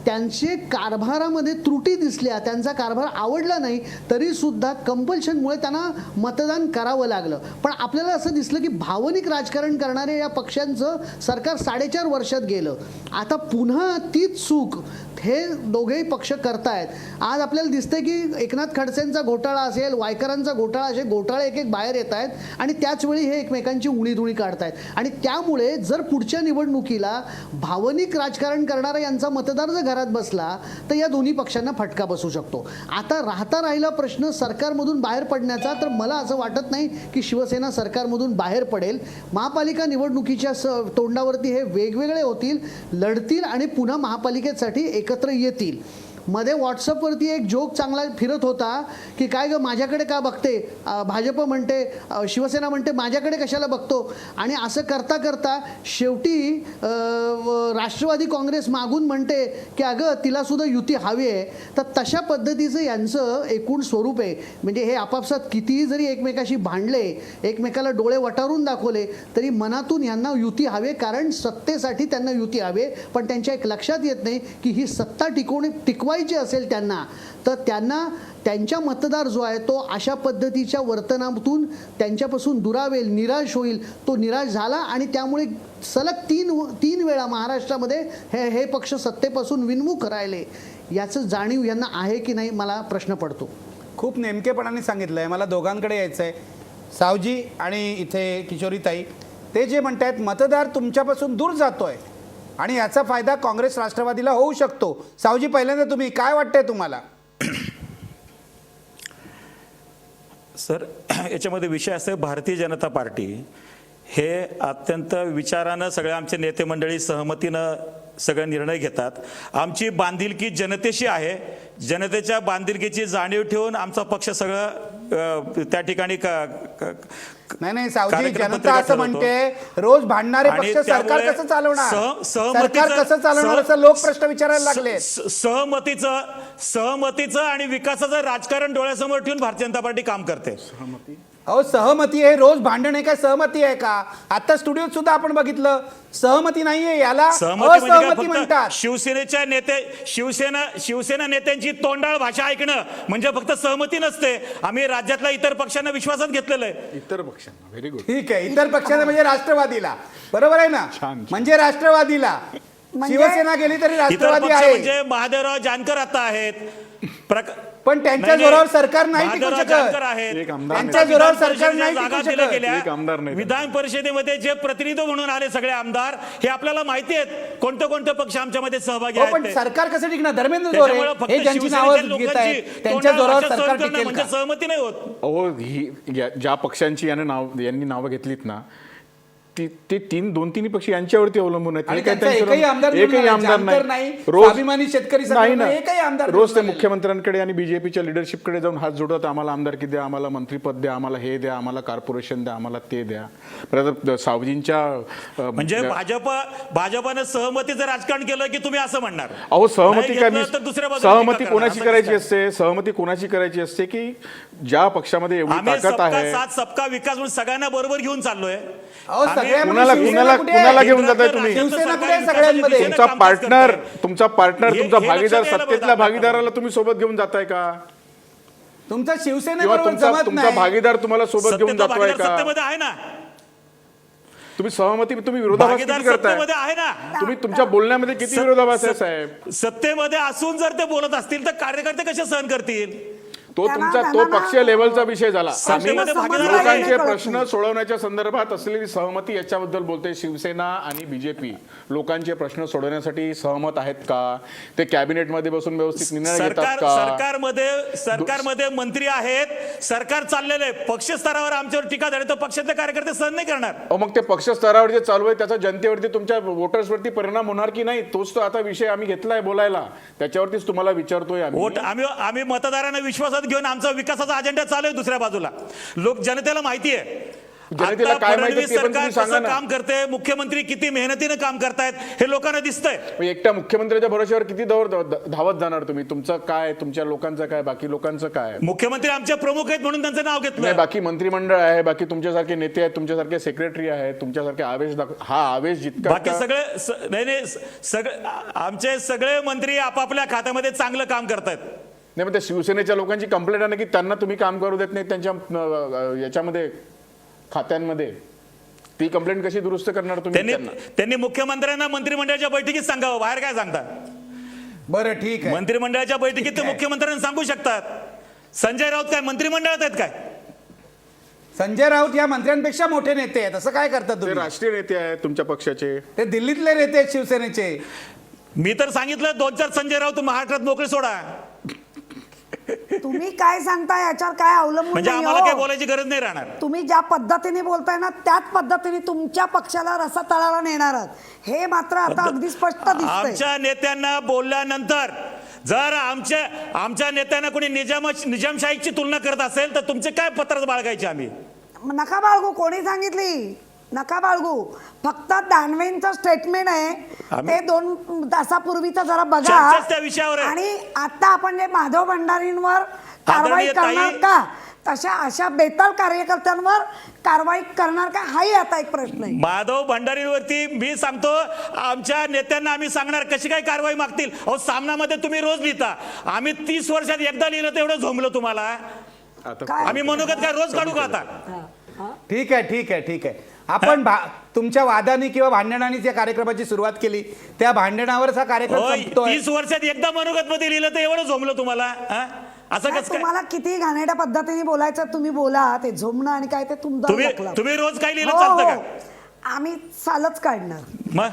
त्यांचे कारभारामध्ये त्रुटी दिसल्या, त्यांचा कारभार आवडला नाही तरीसुद्धा कंपल्शनमुळे त्यांना मतदान करावं लागलं. पण आपल्याला असं दिसलं की भावनिक राजकारण करणाऱ्या या पक्षांचं सरकार 4.5 वर्षात गेलं. आता पुन्हा तीच चूक हे दोघेही पक्ष करतायत. आज आपल्याला दिसतंय की एकनाथ खडसेंचा घोटाळा असेल, वायकरांचा घोटाळा असेल, घोटाळे एक बाहेर येत आहेत आणि त्याचवेळी हे एकमेकांची उणीधुणी काढतायत आणि त्यामुळे जर पुढच्या निवडणुकीला भावनिक राजकारण करणारा यांचा मतदार जर घरात बसला तर या दोन्ही पक्षांना फटका बसू शकतो. आता राहिला प्रश्न सरकारमधून बाहेर पडण्याचा, तर मला असं वाटत नाही की शिवसेना सरकारमधून बाहेर पडेल. महापालिका निवडणुकीच्या तोंडावरती हे वेगवेगळे होतील, लढतील आणि पुन्हा महापालिकेसाठी एकत्र येतील. मध्ये व्हॉट्सअपवरती एक जोक चांगला फिरत होता की काय ग माझ्याकडे का बघते, भाजप म्हणते, शिवसेना म्हणते माझ्याकडे कशाला बघतो, आणि असं करता करता शेवटी राष्ट्रवादी काँग्रेस मागून म्हणते की अगं तिला सुद्धा युती हवी आहे. तर तशा पद्धतीचं यांचं एकूण स्वरूप आहे. म्हणजे हे आपापसात कितीही जरी एकमेकाशी भांडले, एकमेकाला डोळे वटारून दाखवले तरी मनातून यांना युती हवे, कारण सत्तेसाठी त्यांना युती हवे. पण त्यांच्या एक लक्षात येत नाही की ही सत्ता टिकवायची असेल त्यांना, तर त्यांना त्यांच्या मतदार जो आहे तो अशा पद्धतीच्या वर्तनातून त्यांच्यापासून दुरावेल, निराश होईल. तो निराश झाला आणि त्यामुळे सलग तीन वेळा महाराष्ट्रामध्ये हे पक्ष सत्तेपासून विनमुख राहिले. याचं जाणीव यांना आहे की नाही, मला प्रश्न पडतो. खूप नेमकेपणाने सांगितलं आहे. मला दोघांकडे यायचं आहे, सावजी आणि इथे किशोरीताई. ते जे म्हणतायत मतदार तुमच्यापासून दूर जातोय आणि याचा फायदा काँग्रेस राष्ट्रवादीला होऊ शकतो. सावजी, पहिल्यांदा तुम्ही काय वाटतंय तुम्हाला? सर, याच्यामध्ये विषय असा आहे, भारतीय जनता पार्टी हे अत्यंत विचारानं सगळे आमचे नेते मंडळी सहमतीनं सगळे निर्णय घेतात. आमची बांधिलकी जनतेशी आहे. जनतेच्या बांधिलकीची जाणीव ठेवून आमचा पक्ष सगळं त्या ठिकाणी नाही सावजी, जनता असं म्हणते रोज भांडणारे पक्ष सरकार कसं चालवणार, सरकार कसं चालवणार असं लोक प्रश्न विचारायला लागले. सहमतीचं आणि विकासाचं राजकारण डोळ्यासमोर ठेवून भारतीय जनता पार्टी काम करते. अहो, सहमती आहे, रोज भांडण आहे, काय सहमती आहे का? आता स्टुडिओत सुद्धा आपण बघितलं, सहमती नाहीये, याला असहमती म्हणतात. शिवसेनेच्या शिवसेना नेत्यांची तोंडाळ भाषा ऐकणं म्हणजे फक्त सहमती नसते. आम्ही राज्यातल्या इतर पक्षांना विश्वासात घेतलेलं आहे. इतर पक्षांना व्हेरी गुड. ठीक आहे, इतर पक्षांना म्हणजे राष्ट्रवादीला, बरोबर आहे ना? म्हणजे राष्ट्रवादीला शिवसेना गेली तरी राष्ट्रवादी आहे. म्हणजे महादेवराव जानकर आता आहेत, पण त्यांच्या जोरावर सरकार नाही टिकू शकत. त्यांच्या जोरावर सरकार नाही टिकू शकत. विधान परिषदेमध्ये जे प्रतिनिधी म्हणून आले सगळे आमदार, हे आपल्याला माहिती आहेत कोणते पक्ष आमच्यामध्ये सहभागी आहेत. पण सरकार कसं टिकणार? धर्मेंद्र जोरे हे ज्यांची नावं घेत आहेत त्यांच्या जोरावर सरकार टिकेल म्हणजे का? सहमती नाही होत. अहो, ही ज्या पक्षांची यांनी नावं घेतलीत ना, ते दोन तिन्ही पक्ष यांच्यावरती अवलंबून आहेत. एकही आमदार नाही, स्वाभिमानी शेतकरी संघटना एकही आमदार रोज ते मुख्यमंत्र्यांकडे आणि बीजेपीच्या लिडरशिपकडे जाऊन हात जोडतात, आम्हाला आमदारकी द्या, आम्हाला मंत्रीपद द्या, आम्हाला हे द्या, आम्हाला कॉर्पोरेशन द्या, आम्हाला ते द्या. परत सावजींच्या म्हणजे भाजपानं सहमतीचं राजकारण केलं की तुम्ही असं म्हणणार? अहो, सहमती नाही काय, घेतलं तर दुसऱ्या बाजूला सहमती टीका कोणाची करणार. करायची असते? सहमती कोणाची करायची असते की ज्या पक्षामध्ये एवढी आम्ही ताकद सबका आहे. साथ सबका विकास म्हणून सगळ्यांना बरोबर घेऊन चाललोय. कुणाला घेऊन जाताय तुम्ही? सगळ्यांमध्ये तुमचा पार्टनर तुमचा भागीदार, सत्तेतल्या भागीदाराला तुम्ही सोबत घेऊन जाताय का? तुमचा शिवसेना किंवा तुमचा भागीदार तुम्हाला सोबत घेऊन जातोय का? सत्तेमध्ये आहे ना. तुम्ही सहमती, तुम्ही विरोधाभास भागीदार किती करताय? सत्तेमध्ये आहे ना. तुम्ही तुमच्या बोलण्यामध्ये किती विरोधाभास आहे साहेब? सत्तेमध्ये असून जर ते बोलत असतील तर कार्यकर्ते कसे सहन करतील? तो त्यांना- तुमचा तो त्यांना पक्षीय लेवलचा विषय झाला. सत्तेमध्ये आम्ही भागीदार लोकांचे आहे. प्रश्न सोडवण्याच्या संदर्भात असलेली सहमती याच्याबद्दल बोलते. शिवसेना आणि बीजेपी लोकांचे प्रश्न सोडवण्यासाठी सहमत आहेत का? ते कॅबिनेटमध्ये बसून व्यवस्थित निर्णय घेतात का? सरकारमध्ये मंत्री आहेत, सरकार चाललेलं आहे. पक्ष स्तरावर आमच्यावर टीका झाली तर पक्षातले कार्यकर्ते सहन नाही करणार. मग ते पक्ष स्तरावर जे चालू आहे त्याचा जनतेवरती, तुमच्या वोटर्सवरती परिणाम होणार की नाही? तोच तो आता विषय आम्ही घेतलाय बोलायला, त्याच्यावरतीच तुम्हाला विचारतोय वोट आम्ही. आम्ही मतदारांना विश्वासात घेऊन आमचा विकासाचा अजेंडा चालू आहे. दुसऱ्या बाजूला जनतेला माहिती आहे जनतेला आता काय माहिती फडणवीस ते पण सरकार तुम्ही सांगा कसं ना. काम करते, मुख्यमंत्री किती मेहनतीनं काम करतायत हे लोकांना दिसतंय. एकट्या मुख्यमंत्र्याच्या भरोश्यावर किती धावत जाणार तुम्ही? तुमचं काय, तुमच्या लोकांचं काय, बाकी लोकांचं काय? मुख्यमंत्री आमचे प्रमुख आहेत म्हणून त्यांचं नाव नाही, घेतलं. बाकी मंत्रिमंडळ आहे, बाकी तुमच्यासारखे नेते आहेत, तुमच्यासारखे सेक्रेटरी आहेत, तुमच्यासारखे हा आवेश जितका बाकी सगळे सगळे आमचे सगळे मंत्री आपापल्या खात्यामध्ये चांगलं काम करतायत. नाही, मग त्या शिवसेनेच्या लोकांची कंप्लेंट आहे ना की त्यांना तुम्ही काम करू देत नाही त्यांच्या याच्यामध्ये, खात्यांमध्ये. ती कंप्लेंट कशी दुरुस्त करणार तुम्ही त्यांना? त्यांनी मुख्यमंत्र्यांना मंत्रिमंडळाच्या बैठकीत सांगावं, बाहेर काय सांगता? बरं ठीक आहे. मंत्रिमंडळाच्या बैठकीत ते मुख्यमंत्र्यांना सांगू शकतात. संजय राऊत काय मंत्रिमंडळात आहेत काय? संजय राऊत या मंत्र्यांपेक्षा मोठे नेते आहेत, असं काय करतात ते तुम्ही? राष्ट्रीय नेते आहेत तुमच्या पक्षाचे. ते दिल्लीतले नेते आहेत शिवसेनेचे. मी तर सांगितलं 2-4 संजय राऊत महाराष्ट्रात मोकळे सोडा, तुम्ही काय सांगताय याच्यावर काय अवलंबून म्हणजे नाही आम्हाला हो. काही बोलायची गरज नाही राहणार. तुम्ही ज्या पद्धतीने बोलताय ना त्याच पद्धतीने तुमच्या पक्षाला रसा तळाला नेणार आहात, हे मात्र आता अगदी स्पष्ट दिसतंय. आमच्या नेत्यांना बोलल्यानंतर जर आमच्या नेत्यांना कोणी निजामशाहीची तुलना करत असेल तर तुमचे काय पत्र बाळगायचे आम्ही? नका बाळगू, कोणी सांगितली? नका बाळगू. फक्त दानवेंचं स्टेटमेंट आहे ते 2 तासापूर्वीचं जरा बघा. चर्चाच त्या विषयावर आहे. आणि आता आपण जे माधव भंडारींवर कारवाई आदरणीय करणार ताई- का, तशा अशा बेताल कार्यकर्त्यांवर कारवाई करणार का, हाही आता एक प्रश्न आहे. माधव भंडारीवरती मी सांगतो, आमच्या नेत्यांना आम्ही सांगणार कशी काय कारवाई मागतील. अहो, सामनामध्ये तुम्ही रोज लिहिता, आम्ही 30 वर्षात एकदा लिहिलं तर एवढं झोंबलं तुम्हाला. आम्ही मनोगत काय रोज काढू का आता? ठीक आहे ठीक आहे ठीक आहे. आपण तुमच्या वादानी किंवा भांडणानेच या कार्यक्रमाची सुरुवात केली, त्या भांडणावरच हा कार्यक्रम होय, संपतोय. 30 वर्षात एकदा मनोगत मध्ये लिहिलं तर एवढं झोंबलं तुम्हाला? हा? असं कसं काय? तुम्हाला किती घाणेरड्या पद्धतीने बोलायचं तुम्ही बोला, ते झोमणं आणि काय ते तुमचं तुम्ही रोज काय लिहिलं चालतं का? आम्ही चालच काढणार. मग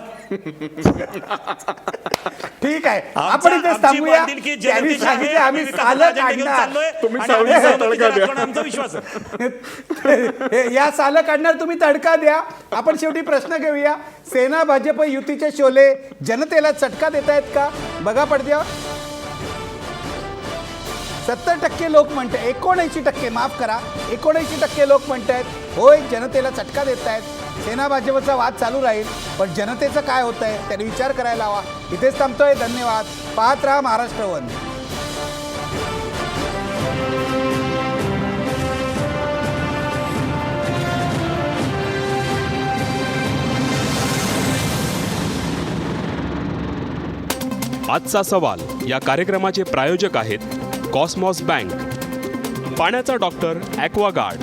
ठीक आहे, आपण इथे थांबूया. त्यांनी सांगितलं आम्ही सालं काढणार. तुम्ही सावलीचा तडका द्या. आमचा विश्वास आहे. या सालं काढणार, तुम्ही तडका द्या. आपण शेवटी प्रश्न घेऊया, सेना भाजप युतीचे शोले जनतेला चटका देत आहेत का? बघा पडद्यावर 70% लोक म्हणतात, 79% माफ करा, 79% लोक म्हणतायत होय जनतेला चटका देत आहेत. सेना भाजपचा वाद चालू राहील, पण जनतेचं काय होत आहे त्याने विचार करायला हवा. इथेच थांबतोय. धन्यवाद. पाहत राहा महाराष्ट्र वन. आजचा सवाल या कार्यक्रमाचे प्रायोजक आहेत कॉस्मॉस बँक, पाण्याचा डॉक्टर ॲक्वागार्ड,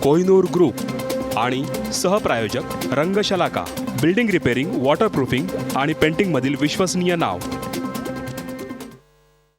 कोहिनूर ग्रुप आणि सहप्रायोजक रंगशलाका, बिल्डिंग रिपेरिंग, वॉटरप्रूफिंग आणि पेंटिंगमधील विश्वसनीय नाव.